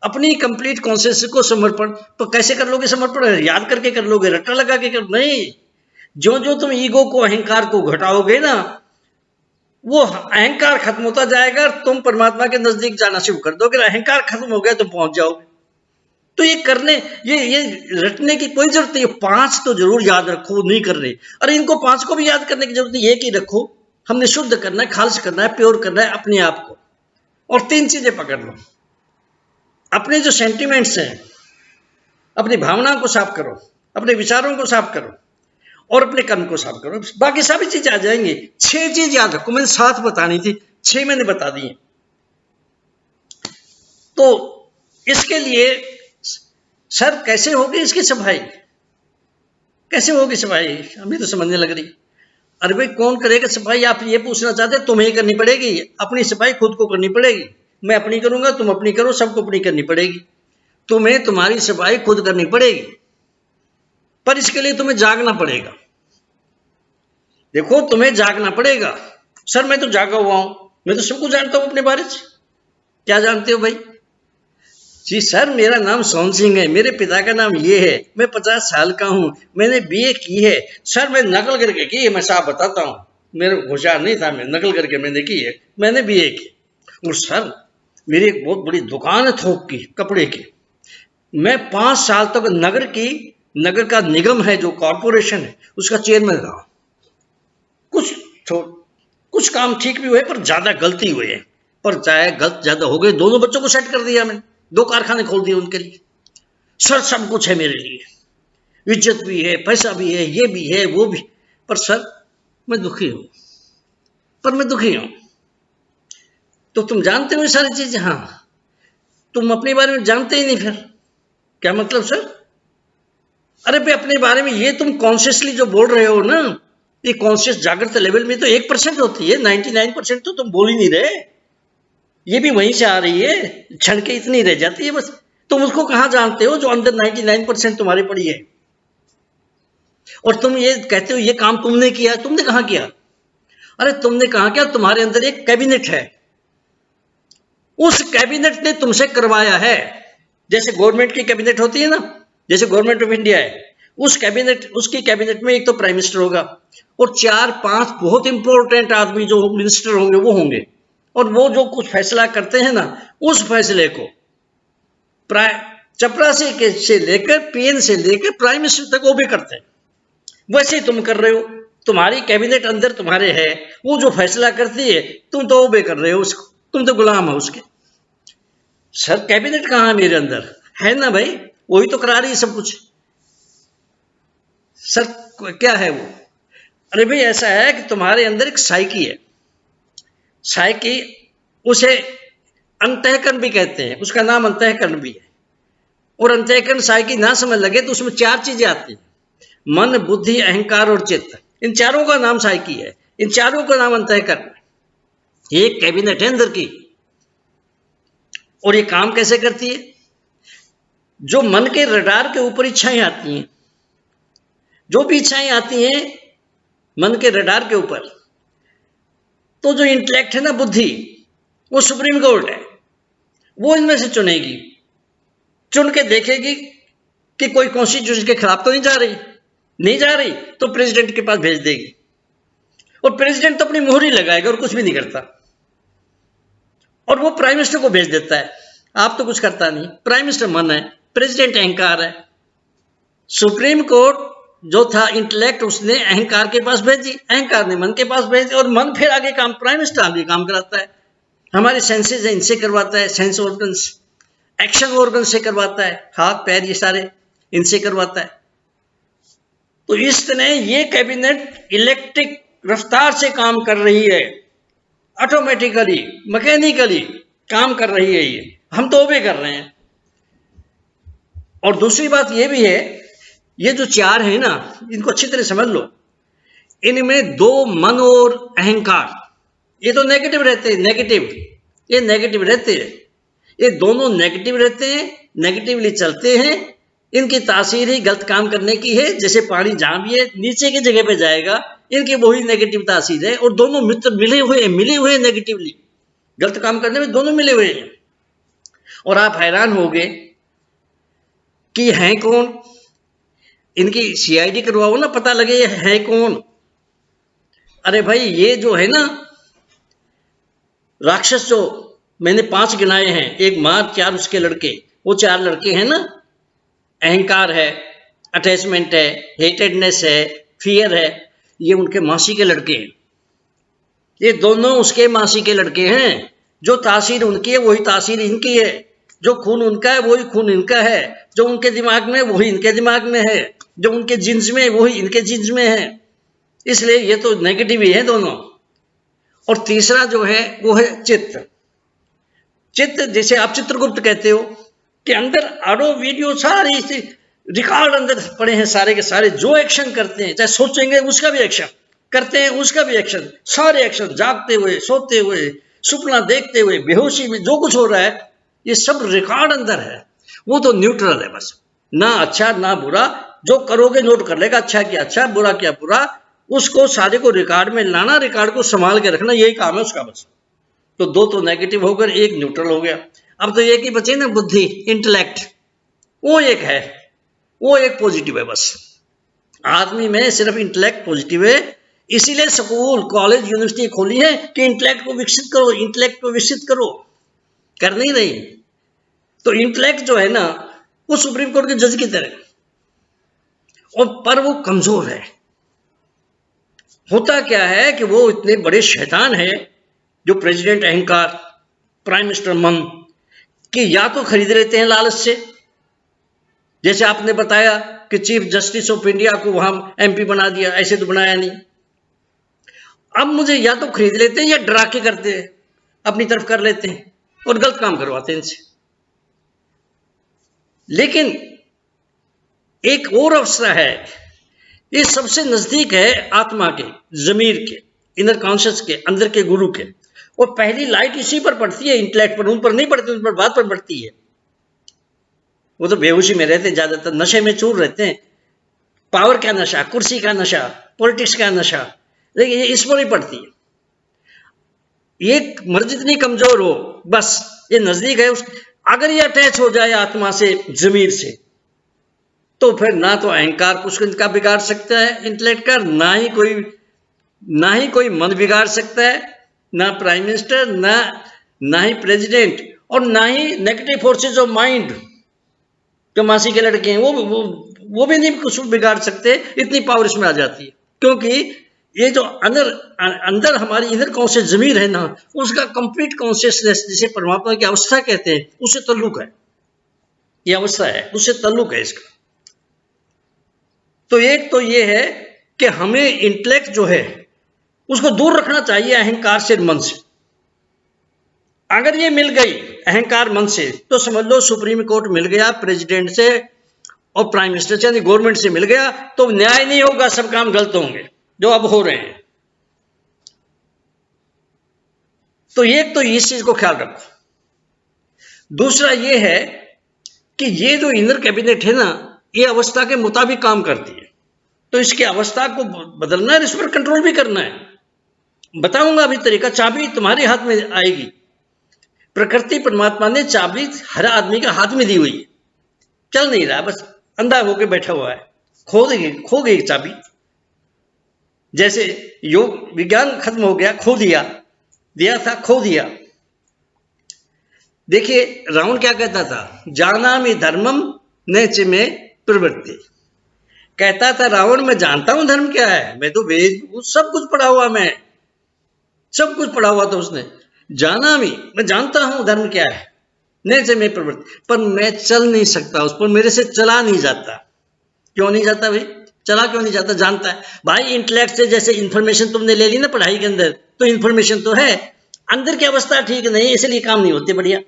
A: अपनी कंप्लीट कॉन्शियसनेस को समर्पण। तो कैसे कर लोगे समर्पण? याद करके कर लोगे, रट्टा लगा के कर नहीं। जो जो तुम ईगो को, अहंकार को घटाओगे ना, वो अहंकार खत्म होता जाएगा, तुम परमात्मा के नजदीक जाना शुरू कर दोगे। अहंकार खत्म हो गया तो पहुंच जाओगे। तो ये करने, ये रटने की कोई जरूरत नहीं। 5 तो जरूर याद रखो, नहीं कर रहे, अरे इनको 5 को भी याद करने की जरूरत नहीं, एक ही रखो। हमने शुद्ध करना है, खालिश करना है, प्योर करना है अपने आप को। और 3 चीजें पकड़ लो, अपने जो सेंटिमेंट्स हैं, अपनी भावनाओं को साफ करो, अपने विचारों को साफ करो, और अपने कर्म को साफ करो, बाकी सभी चीजें आ जाएंगी। 6 चीज याद रखो, मैंने 7 बतानी थी, 6 मैंने बता दी। तो इसके लिए सर कैसे होगी इसकी सफाई, कैसे होगी सफाई, हमें तो समझने लग रही। अरे भाई कौन करेगा सफाई, आप ये पूछना चाहते? तुम्हें ही करनी पड़ेगी, अपनी सफाई खुद को करनी पड़ेगी। मैं अपनी करूंगा, तुम अपनी करो, सबको अपनी करनी पड़ेगी। तुम्हें तुम्हारी सफाई खुद करनी पड़ेगी, पर इसके लिए तुम्हें जागना पड़ेगा। देखो तुम्हें जागना पड़ेगा। सर मैं तो जागा हुआ हूं, मैं तो सबको जानता हूं अपने बारे से। क्या जानते हो भाई? जी सर, मेरा नाम सोहन सिंह है, मेरे पिता का नाम ये है, मैं 50 साल का हूँ, मैंने बीए की है। सर मैं नकल करके की है, मैं साफ बताता हूँ, मेरे होशियार नहीं था, मैं नकल करके मैंने की है, मैंने बीए की। और सर मेरी एक बहुत बड़ी दुकान है थोक की, कपड़े की। मैं 5 साल तक नगर का निगम है जो कॉरपोरेशन है उसका चेयरमैन रहा। कुछ तो कुछ काम ठीक भी हुए पर ज्यादा गलती हुई है, पर चाहे गलत ज्यादा हो गए, दोनों बच्चों को सेट कर दिया मैंने, 2 कारखाने खोल दिए उनके लिए। सर सब कुछ है मेरे लिए, इज्जत भी है, पैसा भी है, ये भी है, वो भी, पर सर मैं दुखी हूं, पर मैं दुखी हूं। तो तुम जानते हो ये सारी चीजें? हाँ, तुम अपने बारे में जानते ही नहीं फिर। क्या मतलब सर? अरे भाई अपने बारे में ये तुम कॉन्शियसली जो बोल रहे हो ना, ये कॉन्शियस जागृत लेवल में तो 1% होती है, 99% तो तुम बोल ही नहीं रहे। ये भी वहीं से आ रही है, क्षण के इतनी रह जाती है बस। तुम उसको कहां जानते हो जो अंदर 99% तुम्हारी पड़ी है? और तुम ये कहते हो ये काम तुमने किया, तुमने कहां किया? अरे तुमने कहां किया? तुम्हारे अंदर एक कैबिनेट है, उस कैबिनेट ने तुमसे करवाया है। जैसे गवर्नमेंट की कैबिनेट होती है ना, जैसे गवर्नमेंट ऑफ इंडिया है, उसकी कैबिनेट में एक तो प्राइम मिनिस्टर होगा और 4-5 बहुत इंपॉर्टेंट आदमी जो मिनिस्टर होंगे वो होंगे, और वो जो कुछ फैसला करते हैं ना, उस फैसले को चपरासी के से लेकर पीएन से लेकर प्राइम मिनिस्टर तक वो भी करते हैं। वैसे ही तुम कर रहे हो, तुम्हारी कैबिनेट अंदर तुम्हारे है, वो जो फैसला करती है तुम तो ओबे कर रहे हो उसको, तुम तो गुलाम हो उसके। सर कैबिनेट कहाँ है मेरे अंदर? है ना भाई, वही तो करा रही है सब कुछ। सर क्या है वो? अरे भाई ऐसा है कि तुम्हारे अंदर एक साइकी है, साइकी, उसे अंतःकरण भी कहते हैं, उसका नाम अंतःकरण भी है। और अंतःकरण साइकी ना समझ लगे तो उसमें 4 चीजें आती हैं, मन, बुद्धि, अहंकार और चित्त। इन चारों का नाम साइकी है, इन चारों का नाम अंतःकरण है। एक कैबिनेट है अंदर की, और ये काम कैसे करती है? जो मन के रडार के ऊपर इच्छाएं आती हैं, जो भी इच्छाएं आती हैं मन के रडार के ऊपर, तो जो इंटेलेक्ट है ना, बुद्धि, वो सुप्रीम कोर्ट है, वो इनमें से चुनेगी, चुन के देखेगी कि कोई कॉन्स्टिट्यूशन के खिलाफ तो नहीं जा रही, नहीं जा रही तो प्रेसिडेंट के पास भेज देगी, और प्रेसिडेंट तो अपनी मोहर ही लगाएगा और कुछ भी नहीं करता, और वो प्राइम मिनिस्टर को भेज देता है। आप तो कुछ करता नहीं, प्राइम मिनिस्टर मन है, प्रेसिडेंट अहंकार है। सुप्रीम कोर्ट जो था इंटेलेक्ट, उसने अहंकार के पास भेजी, अहंकार ने मन के पास भेजी, और मन फिर आगे काम, प्राइम मिनिस्टर आगे काम कराता है। हमारे सेंसेस है, इनसे करवाता है, सेंस ऑर्गन्स, एक्शन ऑर्गन से करवाता है, हाथ पैर ये सारे इनसे करवाता है। तो इस तरह ये कैबिनेट इलेक्ट्रिक रफ्तार से काम कर रही है, ऑटोमेटिकली, मैकेनिकली काम कर रही है ये, हम तो भी कर रहे हैं। और दूसरी बात ये भी है, ये जो 4 है ना, इनको अच्छी तरह समझ लो, इनमें 2 मन और अहंकार, ये तो नेगेटिव रहते हैं, ये नेगेटिव रहते हैं, ये दोनों नेगेटिव रहते हैं, नेगेटिवली चलते हैं। इनकी तासीर ही गलत काम करने की है, जैसे पानी जहां भी है नीचे की जगह पे जाएगा, इनकी वही नेगेटिव तासीर है, और दोनों मित्र मिले हुए नेगेटिवली गलत काम करने में, दोनों मिले हुए हैं। और आप हैरान होंगे कि हैं कौन, इनकी सीआईडी करवाओ ना, पता लगे ये है कौन। अरे भाई ये जो है ना राक्षस, जो मैंने 5 गिनाए हैं, एक माँ, 4 उसके लड़के, वो 4 लड़के हैं ना, अहंकार है, अटैचमेंट है, हेटेडनेस है, फियर है, ये उनके मासी के लड़के हैं। ये दोनों उसके मासी के लड़के हैं। जो तासीर उनकी है वही तासीर इनकी है, जो खून उनका है वही खून इनका है, जो उनके दिमाग में वही इनके दिमाग में है, जो उनके जिन्स में वही इनके जिन्स में है। इसलिए ये तो नेगेटिव ही है दोनों। और तीसरा जो है वो है चित्त। चित्त जैसे आप चित्रगुप्त कहते हो कि अंदर ऑडियो वीडियो सारी रिकॉर्ड अंदर पड़े हैं, सारे के सारे जो एक्शन करते हैं, चाहे सोचेंगे उसका भी एक्शन, करते हैं उसका भी एक्शन, सारे एक्शन, जागते हुए, सोते हुए, सपना देखते हुए, बेहोशी में जो कुछ हो रहा है, ये सब रिकॉर्ड अंदर है। वो तो न्यूट्रल है, बस ना अच्छा ना बुरा, जो करोगे नोट कर लेगा, अच्छा किया अच्छा, बुरा किया बुरा, उसको सारे को रिकॉर्ड में लाना, रिकॉर्ड को संभाल के रखना, यही काम है उसका बस। तो दो तो नेगेटिव हो गए, एक न्यूट्रल हो गया। अब तो एक ही बचे ना, बुद्धि, इंटेलेक्ट, वो एक है, वो एक पॉजिटिव है। बस आदमी में सिर्फ इंटेलेक्ट पॉजिटिव है, इसीलिए स्कूल, कॉलेज, यूनिवर्सिटी खोली है कि इंटेलेक्ट को विकसित करो, इंटेलेक्ट को विकसित करो। कर नहीं रही। तो इंटेलेक्ट जो है ना, वो सुप्रीम कोर्ट के जज की तरह, और पर वो कमजोर है। होता क्या है कि वो इतने बड़े शैतान है, जो प्रेसिडेंट अहंकार, प्राइम मिनिस्टर मन, कि या तो खरीद लेते हैं लालच से, जैसे आपने बताया कि चीफ जस्टिस ऑफ इंडिया को वहां एमपी बना दिया, ऐसे तो बनाया नहीं। अब मुझे या तो खरीद लेते हैं या डरा के करते हैं, अपनी तरफ कर लेते हैं और गलत काम करवाते हैं इनसे। लेकिन एक और अवस्था है, ये सबसे नजदीक है आत्मा के, जमीर के, इनर कॉन्शियस के, अंदर के गुरु के, और पहली लाइट इसी पर पड़ती है, इंटेलेक्ट पर, उन पर नहीं पड़ती, उन पर बात पर पड़ती है। वो तो बेहोशी में रहते हैं, ज्यादातर नशे में चूर रहते हैं, पावर का नशा, कुर्सी का नशा, पॉलिटिक्स का नशा, लेकिन ये इस पर ही पड़ती है। एक मर्ज इतनी कमजोर हो, बस ये नजदीक है अगर ये अटैच हो जाए आत्मा से, जमीर से, तो फिर ना तो अहंकार कुछ का बिगाड़ सकता है इंटेलेक्ट का, ना ही कोई मन बिगाड़ सकता है, ना प्राइम मिनिस्टर, ना ही प्रेसिडेंट, और ना ही नेगेटिव फोर्सेस ऑफ माइंड जो मासी के लड़के हैं, वो भी नहीं कुछ बिगाड़ सकते। इतनी पावर इसमें आ जाती है, क्योंकि ये जो अंदर हमारी इनर कॉन्शियस जमीर है ना, उसका कंप्लीट कॉन्शियसनेस, जिसे परमात्मा की अवस्था कहते हैं, उससे ताल्लुक है। ये अवस्था है, उससे ताल्लुक है इसका। तो एक तो ये है कि हमें इंटेलेक्ट जो है उसको दूर रखना चाहिए अहंकार से, मन से। अगर ये मिल गई अहंकार मन से, तो समझ लो सुप्रीम कोर्ट मिल गया प्रेसिडेंट से और प्राइम मिनिस्टर से, यानी गवर्नमेंट से मिल गया, तो न्याय नहीं होगा, सब काम गलत होंगे जो अब हो रहे हैं। तो एक तो इस चीज को ख्याल रखो। दूसरा ये है कि ये जो इनर कैबिनेट है ना, ये अवस्था के मुताबिक काम करती है, तो इसकी अवस्था को बदलना है, इस पर कंट्रोल भी करना है। बताऊंगा अभी तरीका। चाबी तुम्हारे हाथ में आएगी। प्रकृति परमात्मा ने चाबी हर आदमी के हाथ में दी हुई है, चल नहीं रहा, बस अंधा होकर बैठा हुआ है, खो गई चाबी। जैसे योग विज्ञान खत्म हो गया, खो दिया था, खो दिया। देखिए रावण क्या कहता था, जानामि धर्मम नैच में प्रवृत्ति। कहता था रावण, मैं जानता हूं धर्म क्या है, मैं तो वेद सब कुछ पढ़ा हुआ, मैं सब कुछ पढ़ा हुआ था उसने। जानामि, मैं जानता हूं धर्म क्या है, नैच में प्रवृत्ति, पर मैं चल नहीं सकता उस पर, मेरे से चला नहीं जाता। क्यों नहीं जाता भाई? चला क्यों नहीं जाता? जानता है भाई। इंटेलेक्ट से जैसे इंफॉर्मेशन तुमने ले ली ना पढ़ाई के अंदर, तो इंफॉर्मेशन तो है, अंदर की अवस्था ठीक नहीं, इसलिए काम नहीं होते बढ़िया।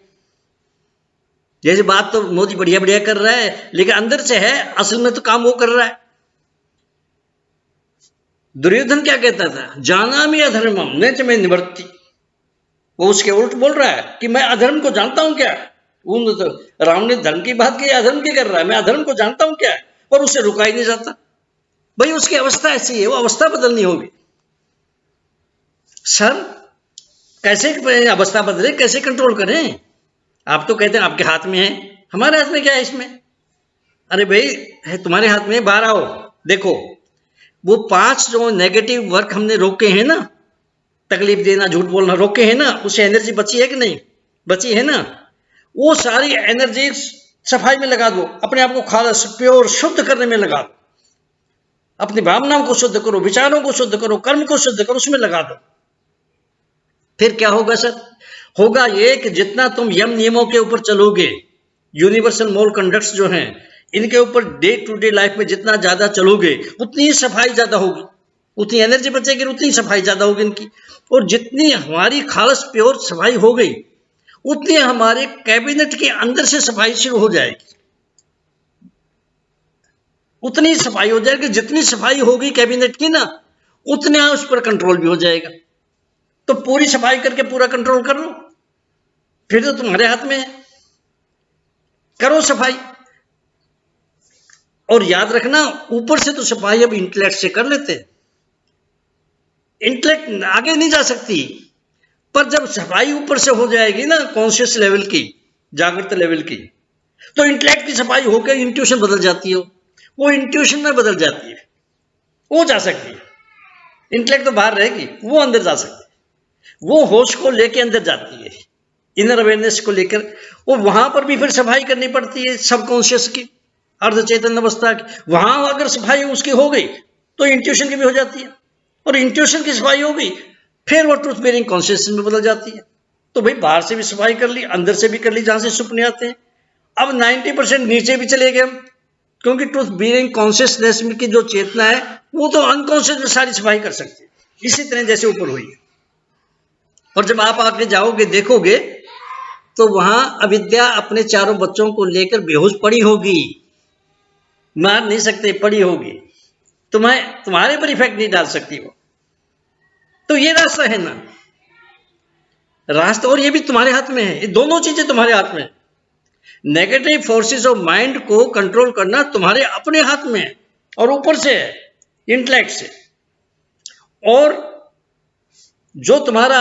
A: जैसे बात तो मोदी बढ़िया बढ़िया कर रहा है, लेकिन अंदर से है, असल में तो काम वो कर रहा है। दुर्योधन क्या कहता था, जानामि अधर्मम नैच में निवर्ति। वो उसके उल्ट बोल रहा है कि मैं अधर्म को जानता हूं क्या। तो राम ने धर्म की बात की, अधर्म की कर रहा है, मैं अधर्म को जानता हूं क्या, और उससे रुका ही नहीं जाता। भाई उसकी अवस्था ऐसी है, वो अवस्था बदलनी होगी। सर कैसे अवस्था बदले, कैसे कंट्रोल करें? आप तो कहते हैं आपके हाथ में है, हमारे हाथ में क्या है इसमें? अरे भाई है तुम्हारे हाथ में, बाहर आओ। देखो वो 5 जो नेगेटिव वर्क हमने रोके हैं ना, तकलीफ देना, झूठ बोलना रोके हैं ना, उससे एनर्जी बची है कि नहीं बची है ना? वो सारी एनर्जी सफाई में लगा दो, अपने आप को खालस प्योर शुद्ध करने में लगा दो, अपनी भावनाओं को शुद्ध करो, विचारों को शुद्ध करो, कर्म को शुद्ध करो, उसमें लगा दो। फिर क्या होगा सर? होगा ये कि जितना तुम यम नियमों के ऊपर चलोगे, यूनिवर्सल मोरल कंडक्ट्स जो हैं, इनके ऊपर डे टू डे लाइफ में जितना ज्यादा चलोगे, उतनी ही सफाई ज्यादा होगी, उतनी एनर्जी बचेगी, उतनी सफाई ज्यादा होगी इनकी। और जितनी हमारी खालस प्योर सफाई हो गई, उतनी हमारे कैबिनेट के अंदर से सफाई शुरू हो जाएगी, उतनी सफाई हो जाएगी। जितनी सफाई होगी कैबिनेट की ना, उतने उस पर कंट्रोल भी हो जाएगा। तो पूरी सफाई करके पूरा कंट्रोल कर लो, फिर तो तुम्हारे हाथ में है, करो सफाई। और याद रखना, ऊपर से तो सफाई अब इंटेलेक्ट से कर लेते हैं, इंटेलेक्ट आगे नहीं जा सकती। पर जब सफाई ऊपर से हो जाएगी ना, कॉन्शियस लेवल की, जागृत लेवल की, तो इंटेलेक्ट की सफाई होकर इंट्यूशन बदल जाती है, वो इंट्यूशन में बदल जाती है, वो जा सकती है। इंटेलेक्ट तो बाहर रहेगी, वो अंदर जा सकती है, वो होश को लेके अंदर जाती है, इनर अवेयरनेस को लेकर। वो वहां पर भी फिर सफाई करनी पड़ती है सबकॉन्शियस की, अर्ध चेतन अवस्था की। वहां अगर सफाई उसकी हो गई तो इंट्यूशन की भी हो जाती है, और इंट्यूशन की सफाई हो गई फिर वो ट्रूथ बेरिंग कॉन्शियसनेस में बदल जाती है। तो भाई बाहर से भी सफाई कर ली, अंदर से भी कर ली, जहां से सुपने आते हैं। अब 90% नीचे भी चले गए हम, क्योंकि ट्रूथ बेरिंग कॉन्शियसनेस की जो चेतना है वो तो अनकॉन्शियस में सारी सफाई कर सकती है, इसी तरह जैसे ऊपर हुई है। और जब आप आगे जाओगे देखोगे तो वहां अविद्या अपने चारों बच्चों को लेकर बेहोश पड़ी होगी, मार नहीं सकते, पड़ी होगी, तुम्हारे पर इफेक्ट नहीं डाल सकती वो। तो ये रास्ता है ना, रास्ता, और ये भी तुम्हारे हाथ में है, ये दोनों चीजें तुम्हारे हाथ में है। नेगेटिव फोर्सेस ऑफ माइंड को कंट्रोल करना तुम्हारे अपने हाथ में है, और ऊपर से है, इंटेलेक्ट से। और जो तुम्हारा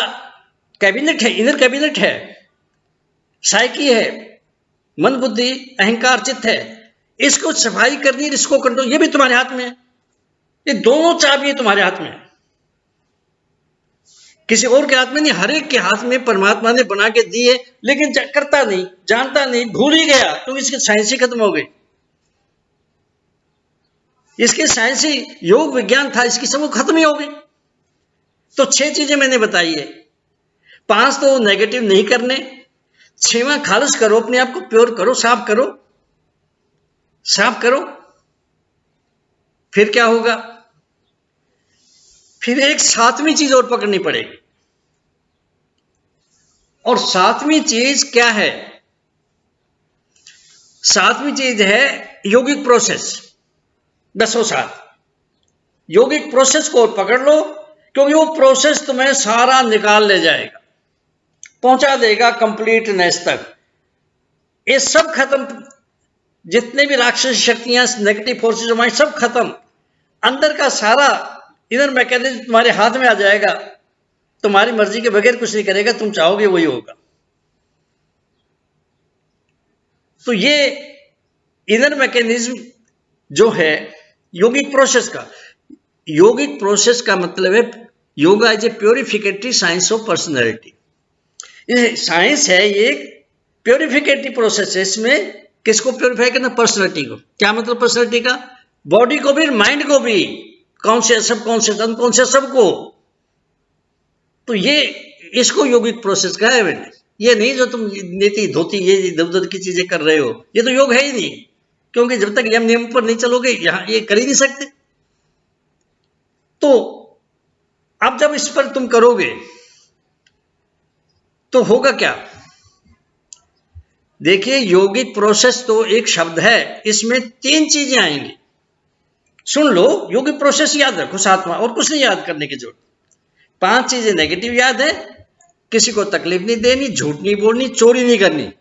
A: कैबिनेट है, इनर कैबिनेट है, साइकी है, मन बुद्धि अहंकार चित्त है, इसको सफाई करनी, इसको कंट्रोल, ये भी तुम्हारे हाथ में है। ये दोनों चाबियां तुम्हारे हाथ में है, किसी और के हाथ में नहीं, हर एक के हाथ में परमात्मा ने बना के दी है, लेकिन करता नहीं, जानता नहीं, भूल ही गया, तो इसकी साइंस ही खत्म हो गई। इसके साइंसी योग विज्ञान था, इसकी सब खत्म ही हो गई। तो 6 चीजें मैंने बताई है, 5 तो नेगेटिव नहीं करने, 6वां खालिश करो, अपने आप को प्योर करो, साफ करो, साफ करो। फिर क्या होगा, फिर एक 7वीं चीज और पकड़नी पड़ेगी। और 7वीं चीज क्या है, 7वीं चीज है योगिक प्रोसेस। 1007 योगिक प्रोसेस को पकड़ लो, क्योंकि वो प्रोसेस तुम्हें सारा निकाल ले जाएगा, पहुंचा देगा कंप्लीटनेस तक। ये सब खत्म, जितने भी राक्षस शक्तियां, नेगेटिव फोर्सेस ऑफ माइंड, सब खत्म। अंदर का सारा इनर मैकेनिज्म तुम्हारे हाथ में आ जाएगा, तुम्हारी मर्जी के बगैर कुछ नहीं करेगा, तुम चाहोगे वही होगा। तो ये इनर मैकेनिज्म जो है योगिक प्रोसेस का, योगिक प्रोसेस का मतलब है yoga is a purificatory science of personality. ये साइंस है, ये प्योरिफिकेटरी प्रोसेस है। इसमें किसको प्योरीफाई करना, पर्सनैलिटी को। क्या मतलब पर्सनैलिटी का, बॉडी को भी, माइंड को भी, कॉन्शियस, सबकॉन्शियस, अनकॉन्शियस, सबको। तो ये इसको योगिक प्रोसेस कहा है मैंने। ये नहीं जो तुम नीति धोती ये इधर उधर की चीजें कर रहे हो, ये तो योग है ही नहीं, क्योंकि जब तक यम नियम पर नहीं चलोगे यहां ये कर ही नहीं सकते। तो अब जब इस पर तुम करोगे तो होगा क्या, देखिए योगिक प्रोसेस तो एक शब्द है, इसमें 3 चीजें आएंगी। सुन लो, योगिक प्रोसेस याद रखो 7वां, और कुछ नहीं याद करने की जरूरत। 5 चीजें नेगेटिव याद है, किसी को तकलीफ नहीं देनी, झूठ नहीं बोलनी, चोरी नहीं करनी,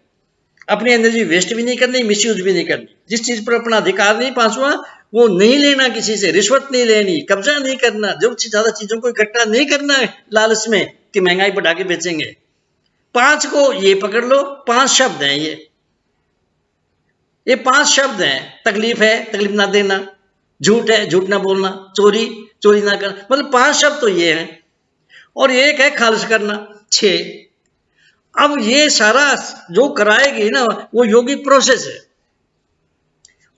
A: अपनी एनर्जी वेस्ट भी नहीं करनी, मिसयूज भी नहीं करनी, जिस चीज पर अपना अधिकार नहीं, 5वां वो नहीं लेना किसी से, रिश्वत नहीं लेनी, कब्जा नहीं करना, जरूरत से ज्यादा चीजों को इकट्ठा नहीं करना है लालच में कि महंगाई बढ़ा के बेचेंगे। 5 को ये पकड़ लो, 5 शब्द हैं ये 5 शब्द हैं। तकलीफ है, तकलीफ ना देना, झूठ है, झूठ ना बोलना, चोरी, चोरी ना करना, मतलब 5 शब्द तो ये हैं। और एक है खालिश करना, 6। अब ये सारा जो कराएगी ना वो योगिक प्रोसेस है,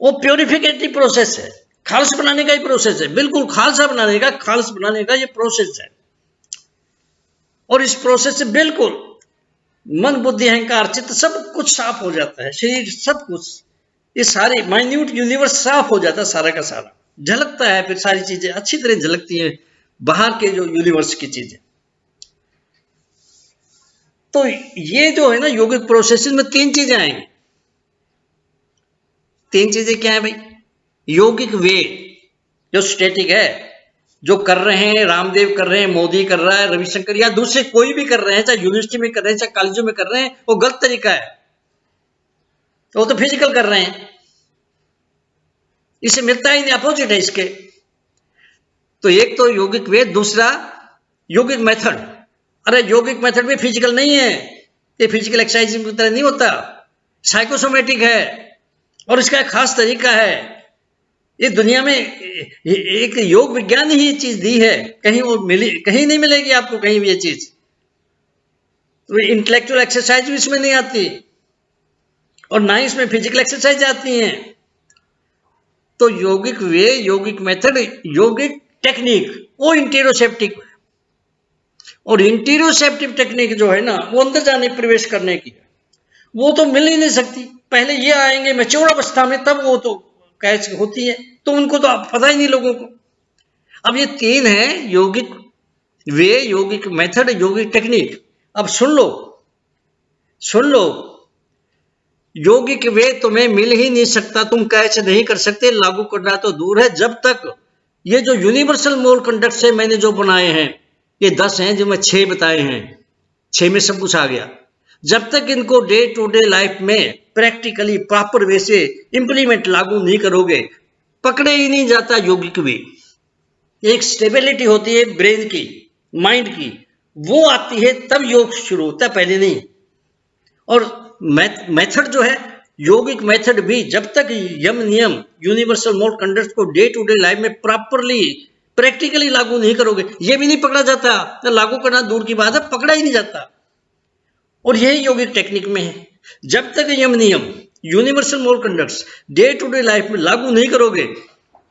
A: वो प्योरिफिकेटरी प्रोसेस है, खालिश बनाने का ही प्रोसेस है, बिल्कुल खालसा बनाने का, खालिश बनाने का ये प्रोसेस है। और इस प्रोसेस से बिल्कुल मन बुद्धि अहंकार चित्त सब कुछ साफ हो जाता है, शरीर सब कुछ, ये सारे माइन्यूट यूनिवर्स साफ हो जाता है, सारा का सारा झलकता है, फिर सारी चीजें अच्छी तरह झलकती हैं, बाहर के जो यूनिवर्स की चीजें। तो ये जो है ना योगिक प्रोसेस में 3 चीजें आएंगी। 3 चीजें क्या है भाई, योगिक वे जो स्टैटिक है, जो कर रहे हैं, रामदेव कर रहे हैं, मोदी कर रहा है, रविशंकर या दूसरे कोई भी कर रहे हैं, चाहे यूनिवर्सिटी में कर रहे हैं, चाहे कॉलेजों में कर रहे हैं, वो गलत तरीका है, वो तो फिजिकल कर रहे हैं, इसे मिलता ही नहीं, अपोजिट है इसके। तो एक तो योगिक वे, दूसरा योगिक मेथड, अरे यौगिक मेथड भी फिजिकल नहीं है, ये फिजिकल एक्सरसाइज की तरह नहीं होता, साइकोसोमेटिक है और इसका एक खास तरीका है। ये दुनिया में एक योग विज्ञान ही ये चीज दी है, कहीं वो मिली, कहीं नहीं मिलेगी आपको कहीं भी ये चीज। तो इंटेलेक्चुअल एक्सरसाइज भी इसमें नहीं आती और ना ही इसमें फिजिकल एक्सरसाइज आती हैं। तो यौगिक वे, यौगिक मेथड, यौगिक टेक्निक वो इंटीरोसेप्टिक, और इंटीरोसेप्टिव टेक्निक जो है ना वो अंदर जाने प्रवेश करने की, वो तो मिल ही नहीं सकती। पहले ये आएंगे मैच्योर अवस्था में, तब वो तो कैसे होती है, तो उनको तो पता ही नहीं लोगों को। अब ये तीन है, यौगिक वे, यौगिक मेथड, यौगिक टेक्निक। अब सुन लो, सुन लो, यौगिक वे तुम्हें मिल ही नहीं सकता, तुम कैसे नहीं कर सकते, लागू करना तो दूर है, जब तक ये जो यूनिवर्सल मोल कंडक्ट से मैंने जो बनाए हैं, ये 10 हैं जो मैं 6 बताए हैं, 6 में सब कुछ आ गया। जब तक इनको डे टू डे लाइफ में प्रैक्टिकली प्रॉपर वे से इंप्लीमेंट लागू नहीं करोगे, पकड़े ही नहीं जाता यौगिक वे। एक स्टेबिलिटी होती है ब्रेन की, माइंड की, वो आती है तब योग शुरू होता है, पहले नहीं। और मेथड जो है, यौगिक मेथड भी जब तक यम नियम, यूनिवर्सल मोड कंडक्ट को डे टू डे लाइफ में प्रॉपरली प्रैक्टिकली लागू नहीं करोगे, ये भी नहीं पकड़ा जाता, तो लागू करना दूर की बात है, पकड़ा ही नहीं जाता। और यही यौगिक टेक्निक में है, जब तक यम नियम, universal mode conducts day to day life में लागू नहीं करोगे,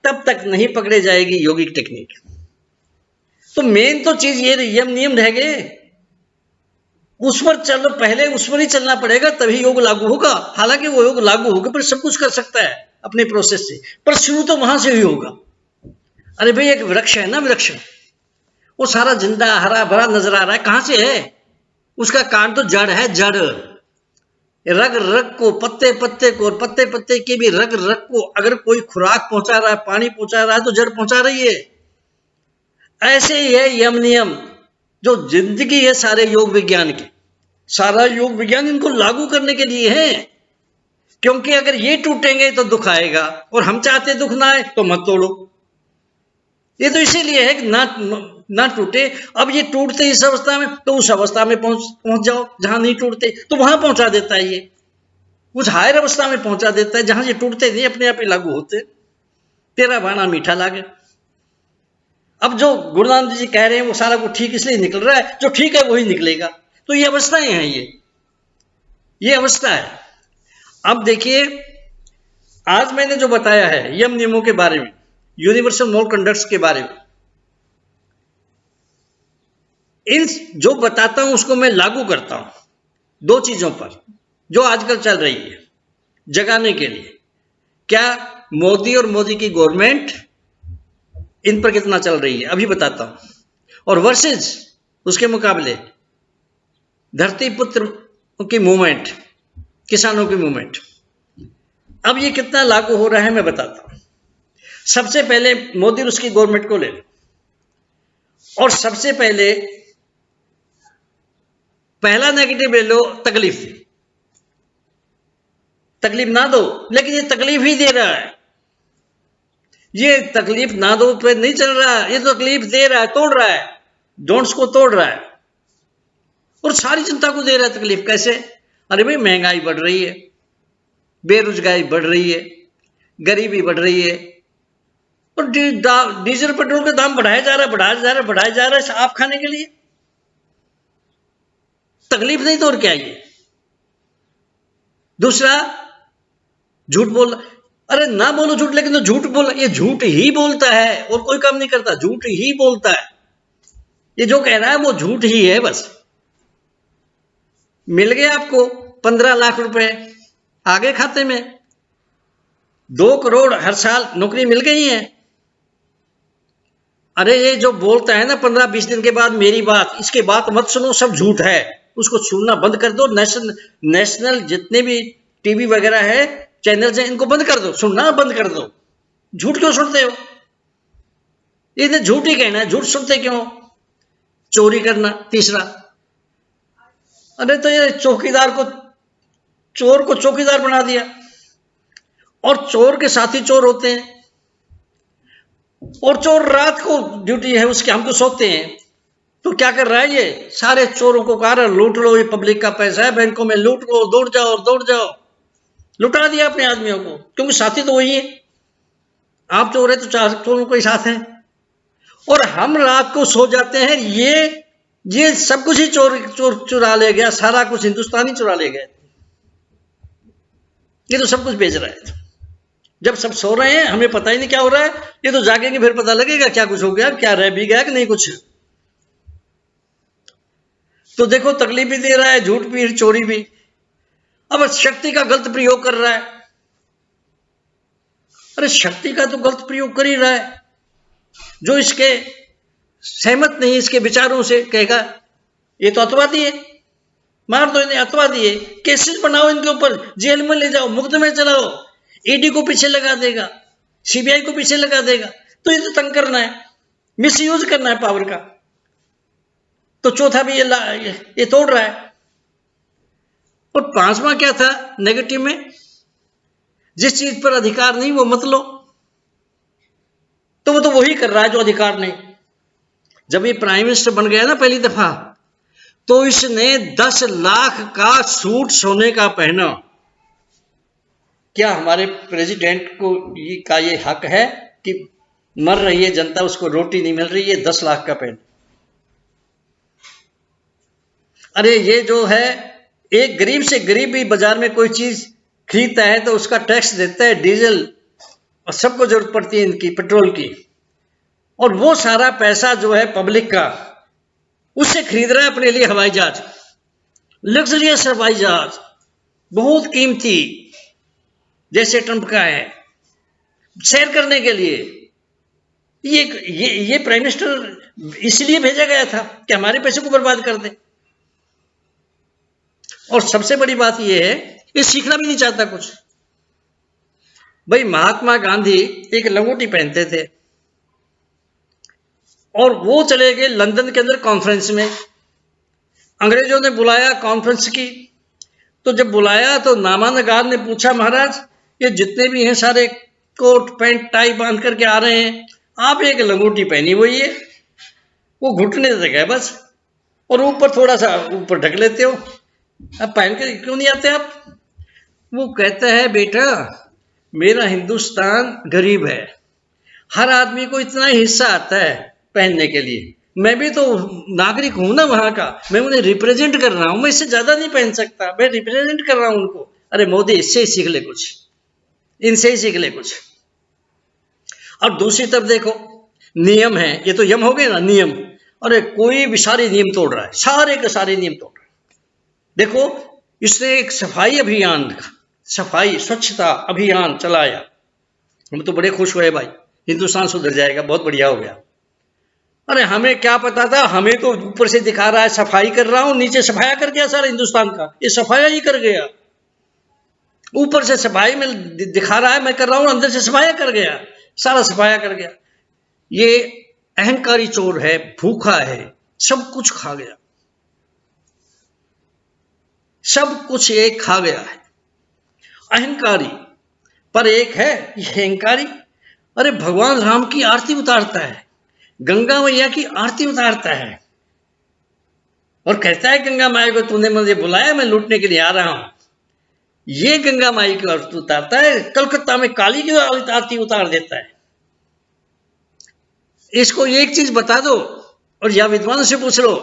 A: तब तक नहीं पकड़े जाएगी यौगिक टेक्निक। तो मेन तो चीज ये यम नियम रह गए, उस पर चलो, पहले उस पर ही चलना पड़ेगा, तभी योग लागू होगा। हालांकि वो योग लागू होगा पर सब कुछ कर सकता है अपने प्रोसेस से, पर शुरू तो वहां से ही होगा। अरे भाई एक वृक्ष है ना, वृक्ष वो सारा जिंदा हरा भरा नजर आ रहा है, कहां से है? उसका कांड तो जड़ है, जड़, रग रग को, पत्ते पत्ते को, और पत्ते पत्ते के भी रग रग को अगर कोई खुराक पहुंचा रहा है, पानी पहुंचा रहा है, तो जड़ पहुंचा रही है। ऐसे ही है यम नियम, जो जिंदगी है सारे योग विज्ञान की, सारा योग विज्ञान इनको लागू करने के लिए है। क्योंकि अगर ये टूटेंगे तो दुख आएगा, और हम चाहते दुख ना आए तो मत तोड़ो। ये तो इसीलिए है कि ना टूटे। अब ये टूटते इस अवस्था में, तो उस अवस्था में पहुंच जाओ जहां नहीं टूटते, तो वहां पहुंचा देता है। ये उस हायर अवस्था में पहुंचा देता है जहां ये टूटते नहीं, अपने आप ही लागू होते। तेरा भाना मीठा लागे। अब जो गुरुनानक जी कह रहे हैं वो सारा कुछ ठीक इसलिए निकल रहा है, जो ठीक है वही निकलेगा। तो ये अवस्थाएं हैं, ये अवस्था है। अब देखिए, आज मैंने जो बताया है यम नियमों के बारे में, यूनिवर्सल मोल कंडक्ट्स के बारे में, इन जो बताता हूं उसको मैं लागू करता हूं 2 चीजों पर जो आजकल चल रही है जगाने के लिए। क्या मोदी और मोदी की गवर्नमेंट इन पर कितना चल रही है अभी बताता हूं, और वर्सेस उसके मुकाबले धरती पुत्र की मूवमेंट, किसानों की मूवमेंट, अब ये कितना लागू हो रहा है मैं बताता हूं। सबसे पहले मोदी और उसकी गवर्नमेंट को ले लो, और सबसे पहले पहला नेगेटिव ले लो, तकलीफ। तकलीफ ना दो, लेकिन ये तकलीफ ही दे रहा है। ये तकलीफ ना दो तो नहीं चल रहा, ये तो तकलीफ दे रहा है, तोड़ रहा है, डोंट्स को तोड़ रहा है, और सारी जनता को दे रहा है तकलीफ। कैसे? अरे भाई महंगाई बढ़ रही है, बेरोजगारी बढ़ रही है, गरीबी बढ़ रही है, और डीजल पेट्रोल का दाम बढ़ाया जा रहा है, बढ़ाया जा रहा है आप खाने के लिए। तकलीफ नहीं तो और क्या ये? दूसरा, झूठ बोल। अरे ना बोलो झूठ, लेकिन तो झूठ बोल, ये झूठ ही बोलता है और कोई काम नहीं करता, झूठ ही बोलता है। ये जो कह रहा है वो झूठ ही है बस। मिल गए आपको 15 लाख रुपए आगे खाते में, 2 करोड़ हर साल नौकरी मिल गई है। अरे ये जो बोलता है ना 15-20 दिन के बाद मेरी बात, इसके बात मत सुनो, सब झूठ है, उसको सुनना बंद कर दो। नेशनल जितने भी टीवी वगैरह है, चैनल्स हैं, इनको बंद कर दो, सुनना बंद कर दो। झूठ क्यों सुनते हो? ये झूठ ही कहना है, झूठ सुनते क्यों? चोरी करना तीसरा। अरे तो ये चौकीदार को, चोर को चौकीदार बना दिया, और चोर के साथी चोर होते हैं, और चोर रात को ड्यूटी है उसके, हम तो सोते हैं। तो क्या कर रहा है ये? सारे चोरों को कह रहा है लूट लो, ये पब्लिक का पैसा है, बैंकों में लूट लो, दौड़ जाओ दौड़ जाओ। लुटा दिया अपने आदमियों को, क्योंकि साथी तो वही है। आप चोर है तो चार चोरों को ही साथ है। और हम रात को सो जाते हैं, ये सब कुछ ही चोर चोर चुरा ले गया, सारा कुछ हिंदुस्तानी चुरा ले गए। ये तो सब कुछ बेच रहा है। जब सब सो रहे हैं, हमें पता ही नहीं क्या हो रहा है, ये तो जागेंगे फिर पता लगेगा क्या कुछ हो गया, क्या रह भी गया कि नहीं कुछ। तो देखो, तकलीफ भी दे रहा है, झूठ भी, चोरी भी। अब शक्ति का गलत प्रयोग कर रहा है। अरे शक्ति का तो गलत प्रयोग कर ही रहा है। जो इसके सहमत नहीं इसके विचारों से कहेगा ये तो अतवादी है, मार दो इन्हें, अतवादी है, केसेस बनाओ इनके ऊपर, जेल में ले जाओ, मुकदमे चलाओ, ईडी को पीछे लगा देगा, सीबीआई को पीछे लगा देगा। तो ये तो तंग करना है, मिसयूज करना है पावर का। तो चौथा भी ये तोड़ रहा है। और पांचवा क्या था नेगेटिव में? जिस चीज पर अधिकार नहीं वो मत लो। तो वो तो वही कर रहा है जो अधिकार नहीं। जब ये प्राइम मिनिस्टर बन गया ना पहली दफा, तो इसने 10 लाख का सूट सोने का पहना। क्या हमारे प्रेसिडेंट को ये हक है कि मर रही है जनता, उसको रोटी नहीं मिल रही है, 10 लाख का पहना? अरे ये जो है, एक गरीब से गरीब भी बाजार में कोई चीज खरीदता है तो उसका टैक्स देता है, डीजल और सबको जरूरत पड़ती है इनकी, पेट्रोल की। और वो सारा पैसा जो है पब्लिक का, उससे खरीद रहा है अपने लिए हवाई जहाज, लग्जरियस हवाई जहाज, बहुत कीमती, जैसे ट्रंप का है, सैर करने के लिए। ये प्राइम मिनिस्टर इसलिए भेजा गया था कि हमारे पैसे को बर्बाद कर दे। और सबसे बड़ी बात यह है, ये सीखना भी नहीं चाहता कुछ। भाई महात्मा गांधी एक लंगोटी पहनते थे और वो चले गए लंदन के अंदर कॉन्फ्रेंस में। अंग्रेजों ने बुलाया कॉन्फ्रेंस की। तो जब बुलाया तो नामानगार ने पूछा, महाराज ये जितने भी हैं सारे कोट पैंट टाई बांध करके आ रहे हैं, आप एक लंगोटी पहनी हुई है, वो घुटने तक है बस, और ऊपर थोड़ा सा ऊपर ढक लेते हो, अब पहन कर क्यों नहीं आते आप? वो कहता है, बेटा मेरा हिंदुस्तान गरीब है, हर आदमी को इतना हिस्सा आता है पहनने के लिए, मैं भी तो नागरिक हूं ना वहां का, मैं उन्हें रिप्रेजेंट कर रहा हूं, मैं इससे ज्यादा नहीं पहन सकता, मैं रिप्रेजेंट कर रहा हूं उनको। अरे मोदी इससे ही सीख ले कुछ, इनसे ही सीख ले कुछ। और दूसरी तरफ देखो, नियम है, ये तो यम हो गए ना नियम। अरे कोई भी सारे नियम तोड़ रहा है, सारे के सारे नियम तोड़ रहा है। देखो इसने एक सफाई अभियान, सफाई स्वच्छता अभियान चलाया, हम तो बड़े खुश हुए, भाई हिंदुस्तान सुधर जाएगा, बहुत बढ़िया हो गया। अरे हमें क्या पता था, हमें तो ऊपर से दिखा रहा है सफाई कर रहा हूं, नीचे सफाया कर गया सारा हिंदुस्तान का, ये सफाया ही कर गया। ऊपर से सफाई में दिखा रहा है मैं कर रहा हूं, अंदर से सफाया कर गया, सारा सफाया कर गया। ये अहंकारी चोर है, भूखा है, सब कुछ खा गया, सब कुछ एक खा गया है। अहंकारी पर एक है अहंकारी। अरे भगवान राम की आरती उतारता है, गंगा मैया की आरती उतारता है, और कहता है गंगा माई को तूने मुझे बुलाया, मैं लूटने के लिए आ रहा हूं। ये गंगा माई की आरती उतारता है, कलकत्ता में काली की आरती उतार देता है। इसको एक चीज बता दो और या विद्वान से पूछ लो,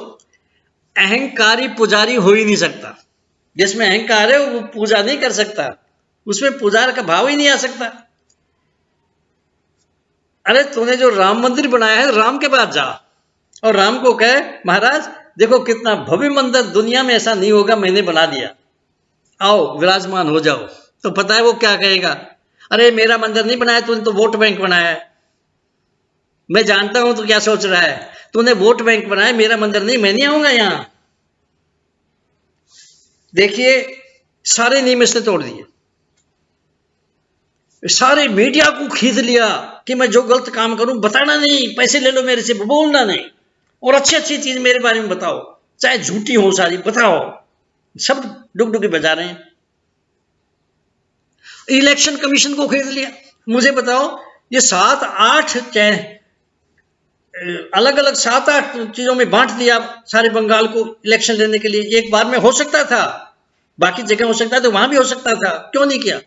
A: अहंकारी पुजारी हो ही नहीं सकता। जिसमें अहंकार है वो पूजा नहीं कर सकता, उसमें पुजार का भाव ही नहीं आ सकता। अरे तूने जो राम मंदिर बनाया है, राम के पास जा और राम को कहे, महाराज देखो कितना भव्य मंदिर, दुनिया में ऐसा नहीं होगा, मैंने बना दिया, आओ विराजमान हो जाओ। तो पता है वो क्या कहेगा? अरे मेरा मंदिर नहीं बनाया तूने, तो वोट बैंक बनाया है। मैं जानता हूं तू क्या सोच रहा है, तूने वोट बैंक बनाया, मेरा मंदिर नहीं, मैं नहीं आऊंगा यहां। देखिए सारे नियम इसने तोड़ दिए, सारे मीडिया को खींच लिया कि मैं जो गलत काम करूं बताना नहीं, पैसे ले लो मेरे से, बोलना नहीं, और अच्छी अच्छी चीज मेरे बारे में बताओ, चाहे झूठी हो सारी बताओ। सब डुगडुगी बजा रहे हैं। इलेक्शन कमीशन को खरीद लिया। मुझे बताओ, ये 7-8 अलग अलग 7-8 चीजों में बांट दिया सारे बंगाल को इलेक्शन लेने के लिए। एक बार में हो सकता था, बाकी जगह हो सकता था, तो वहां भी हो सकता था, क्यों नहीं किया?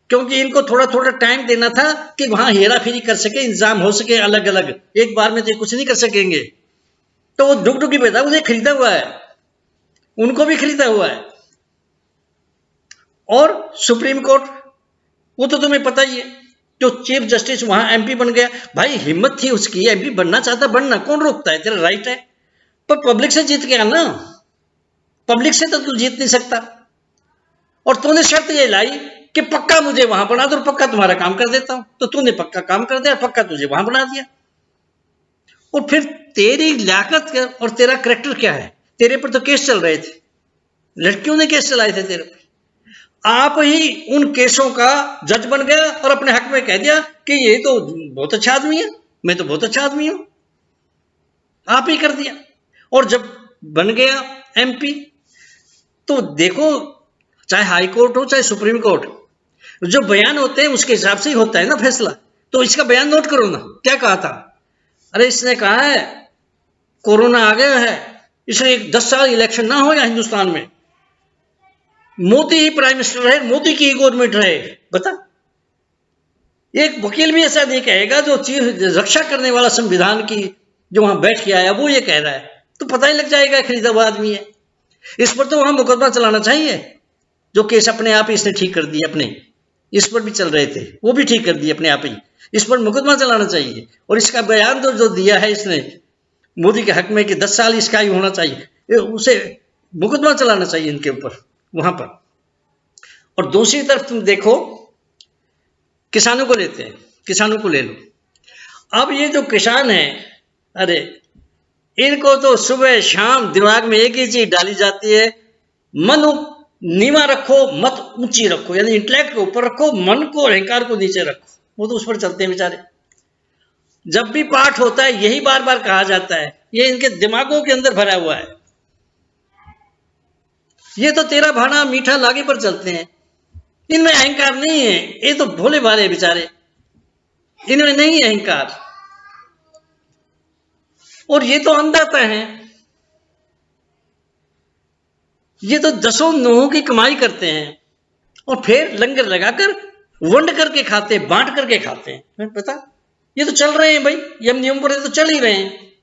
A: क्योंकि इनको थोड़ा थोड़ा टाइम देना था कि वहां हेरा फेरी कर सके, इंतजाम हो सके अलग अलग। एक बार में तो कुछ नहीं कर सकेंगे। तो वो डुगडुगी पैदा उन्हें खरीदा हुआ है, उनको भी खरीदा हुआ है। और सुप्रीम कोर्ट, वो तो तुम्हें पता ही है, जो चीफ जस्टिस वहां एमपी बन गया, भाई हिम्मत थी उसकी, एमपी बनना चाहता बनना, कौन रोकता है, तेरा राइट है। पर पब्लिक से जीत गया ना, पब्लिक से तो तू जीत नहीं सकता। और तूने शर्त ये लाई कि पक्का मुझे वहां बना दो, पक्का तुम्हारा काम कर देता हूं। तो तूने पक्का काम कर दिया, पक्का तुझे वहां बना दिया। और फिर तेरी लियाकत और तेरा करेक्टर क्या है? तेरे पर तो केस चल रहे थे, लड़कियों ने केस चलाए थे तेरे पर। आप ही उन केसों का जज बन गया और अपने हक में कह दिया कि ये तो बहुत अच्छा आदमी है, मैं तो बहुत अच्छा आदमी हूं। आप ही कर दिया। और जब बन गया एमपी, तो देखो, चाहे हाई कोर्ट हो चाहे सुप्रीम कोर्ट, जो बयान होते हैं उसके हिसाब से ही होता है ना फैसला। तो इसका बयान नोट करो ना, क्या कहा था। अरे इसने कहा है कोरोना आ गया है, इसलिए 10 साल इलेक्शन ना हो या हिंदुस्तान में, मोदी ही प्राइम मिनिस्टर रहे, मोदी की ही गवर्नमेंट रहे। बता, एक वकील भी ऐसा नहीं कहेगा जो चीफ रक्षा करने वाला संविधान की, जो वहां बैठ के आया, वो ये कह रहा है, तो पता ही लग जाएगा खरीदा हुआ आदमी है। इस पर तो वहां मुकदमा चलाना चाहिए। जो केस अपने आप ही इसने ठीक कर दिए, अपने इस पर भी चल रहे थे, वो भी ठीक कर दिए अपने आप ही। इस पर मुकदमा चलाना चाहिए। और इसका बयान तो जो दिया है इसने मोदी के हक में कि 10 साल इसका ही होना चाहिए, उसे मुकदमा चलाना चाहिए इनके ऊपर वहां पर। और दूसरी तरफ तुम देखो, किसानों को लेते हैं, किसानों को ले लो। अब ये जो किसान है, अरे इनको तो सुबह शाम दिमाग में एक ही चीज डाली जाती है, मन नीवा रखो, मत ऊंची रखो। यानी इंटेलेक्ट को ऊपर रखो, मन को और अहंकार को नीचे रखो। वो तो उस पर चलते हैं बेचारे। जब भी पाठ होता है यही बार बार कहा जाता है, ये इनके दिमागों के अंदर भरा हुआ है। ये तो तेरा भाना मीठा लागे पर चलते हैं, इनमें अहंकार नहीं है। ये तो भोले भाले बेचारे, इनमें नहीं है अहंकार। और ये तो अंधता है, ये तो दसों नोहों की कमाई करते हैं और फिर लंगर लगाकर वंड करके खाते, बांट करके खाते हैं। पता, ये तो चल रहे हैं भाई, यम नियम पर तो चल ही रहे हैं।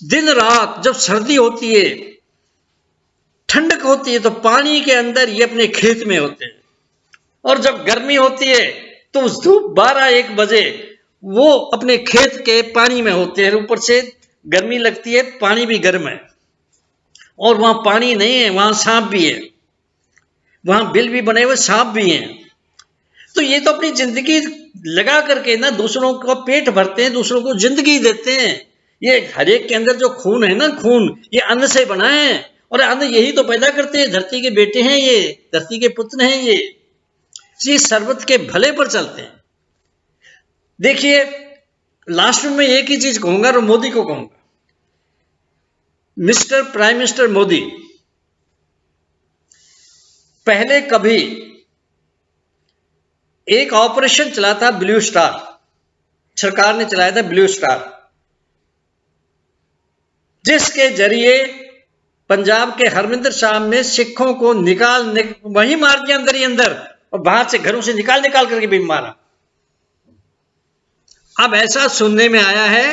A: दिन रात जब सर्दी होती है, ठंडक होती है, तो पानी के अंदर ये अपने खेत में होते हैं। और जब गर्मी होती है तो धूप 12-1 बजे वो अपने खेत के पानी में होते हैं। ऊपर से गर्मी लगती है, पानी भी गर्म है, और वहां पानी नहीं है, वहां सांप भी है, वहां बिल भी बने हुए सांप भी हैं। तो ये तो अपनी जिंदगी लगा करके ना दूसरों का पेट भरते हैं, दूसरों को जिंदगी देते हैं। ये हर एक के अंदर जो खून है ना, खून ये अन्न से बना है, और अन्न यही तो पैदा करते हैं। धरती के बेटे हैं ये, धरती के पुत्र हैं ये सर्वत के भले पर चलते हैं। देखिए, लास्ट में मैं एक ही चीज कहूंगा और मोदी को कहूंगा, मिस्टर प्राइम मिनिस्टर मोदी, पहले कभी एक ऑपरेशन चला था ब्लू स्टार, सरकार ने चलाया था ब्लू स्टार, जिसके जरिए पंजाब के हरमिंदर साहब में सिखों को वहीं मार दिया अंदर ही अंदर, और बाहर से घरों से निकाल करके भी मारा। अब ऐसा सुनने में आया है,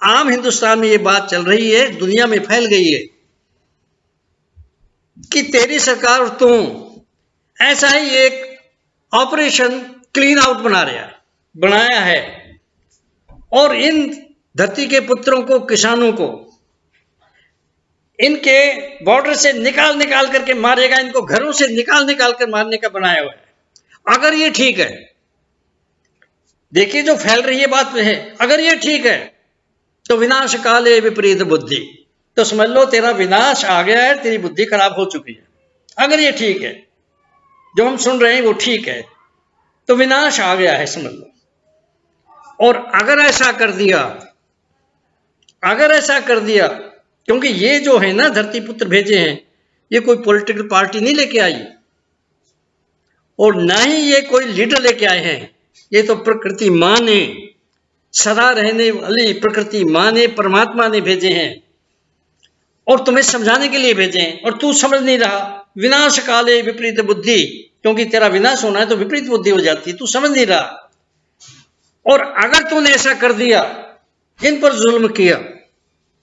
A: आम हिंदुस्तान में ये बात चल रही है, दुनिया में फैल गई है कि तेरी सरकार और तुम ऐसा ही एक ऑपरेशन क्लीन आउट बनाया है, और इन धरती के पुत्रों को, किसानों को इनके बॉर्डर से निकाल करके मारेगा, इनको घरों से निकाल कर मारने का बनाया हुआ है। अगर ये ठीक है, देखिए जो फैल रही है बात में है, अगर ये ठीक है तो विनाश काले विपरीत बुद्धि, तो समझ लो तेरा विनाश आ गया है, तेरी बुद्धि खराब हो चुकी है। अगर ये ठीक है, जो हम सुन रहे हैं वो ठीक है, तो विनाश आ गया है समझ लो। और अगर ऐसा कर दिया, क्योंकि ये जो है ना धरती पुत्र भेजे हैं, ये कोई पॉलिटिकल पार्टी नहीं लेके आई, और ना ही ये कोई लीडर लेके आए हैं, ये तो प्रकृति मां ने सदा रहने वाली प्रकृति माँ ने, परमात्मा ने भेजे हैं और तुम्हें समझाने के लिए भेजे हैं, और तू समझ नहीं रहा। विनाश काले विपरीत बुद्धि, क्योंकि तेरा विनाश होना है तो विपरीत बुद्धि हो जाती है, तू समझ नहीं रहा। और अगर तूने ऐसा कर दिया, इन पर जुल्म किया,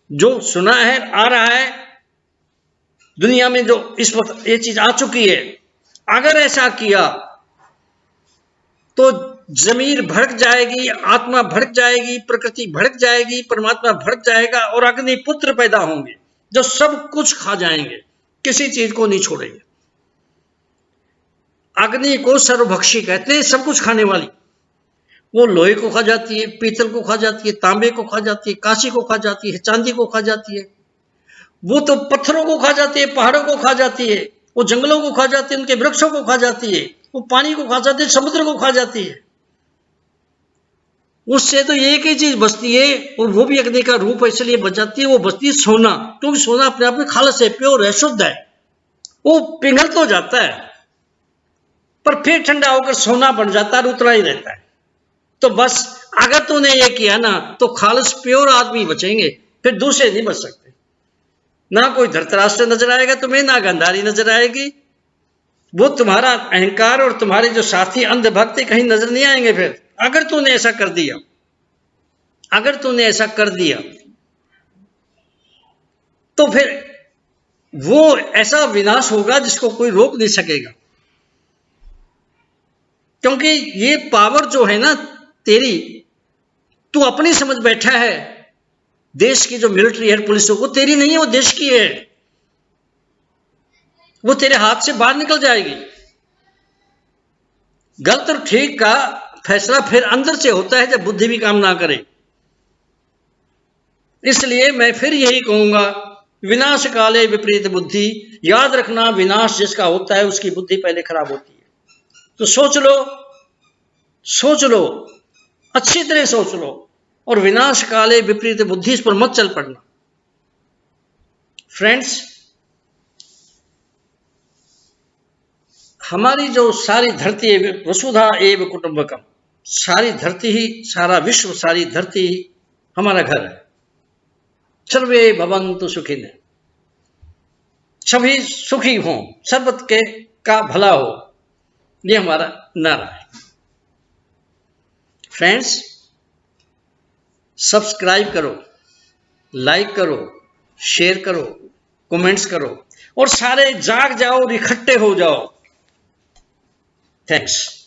A: जो सुना है, आ रहा है दुनिया में, जो इस वक्त ये चीज आ चुकी है, अगर ऐसा किया तो जमीर भड़क जाएगी, आत्मा भड़क जाएगी, प्रकृति भड़क जाएगी, परमात्मा भड़क जाएगा, और अग्नि पुत्र पैदा होंगे जो सब कुछ खा जाएंगे, किसी चीज को नहीं छोड़ेंगे। अग्नि को सर्वभक्षी कहते हैं, सब कुछ खाने वाली। वो लोहे को खा जाती है, पीतल को खा जाती है, तांबे को खा जाती है, कांसी को खा जाती है, चांदी को खा जाती है। वो तो पत्थरों को खा जाती है, पहाड़ों को खा जाती है, वो जंगलों को खा जाती है, उनके वृक्षों को खा जाती है, वो पानी को खा जाती है, समुद्र को खा जाती है। उससे तो एक ही चीज बचती है, और वो भी अग्नि का रूप है, इसलिए बच जाती है, वो बचती है सोना। क्योंकि सोना अपने आप में खालस है, प्योर है, शुद्ध है, वो पिघल तो जाता है पर फिर ठंडा होकर सोना बन जाता है, उतना ही रहता है। तो बस अगर तूने ये किया ना, तो खालस प्योर आदमी बचेंगे, फिर दूसरे नहीं बच सकते। ना कोई धृतराष्ट्र नजर आएगा तुम्हें, ना गांधारी नजर आएगी। वो तुम्हारा अहंकार और तुम्हारे जो साथी अंधभक्त कहीं नजर नहीं आएंगे। फिर अगर तूने ऐसा कर दिया, अगर तूने ऐसा कर दिया, तो फिर वो ऐसा विनाश होगा जिसको कोई रोक नहीं सकेगा। क्योंकि ये पावर जो है ना तेरी, तू अपनी समझ बैठा है। देश की जो मिलिट्री है, पुलिस, वो तेरी नहीं है, वो देश की है। वो तेरे हाथ से बाहर निकल जाएगी। गलत और ठीक का फैसला फिर अंदर से होता है, जब बुद्धि भी काम ना करे। इसलिए मैं फिर यही कहूंगा, विनाश काले विपरीत बुद्धि। याद रखना, विनाश जिसका होता है उसकी बुद्धि पहले खराब होती है। तो सोच लो, सोच लो, अच्छी तरह सोच लो, और विनाश काले विपरीत बुद्धि इस पर मत चल पड़ना। फ्रेंड्स, हमारी जो सारी धरती है, वसुधा एव कुटुंबकम, सारी धरती ही, सारा विश्व, सारी धरती ही हमारा घर है। सर्वे भवन्तु सुखिनः, सभी सुखी हों, सर्वत के का भला हो, ये हमारा नारा है। फ्रेंड्स, सब्सक्राइब करो, लाइक करो, शेयर करो, कमेंट्स करो, और सारे जाग जाओ और इकट्ठे हो जाओ। थैंक्स।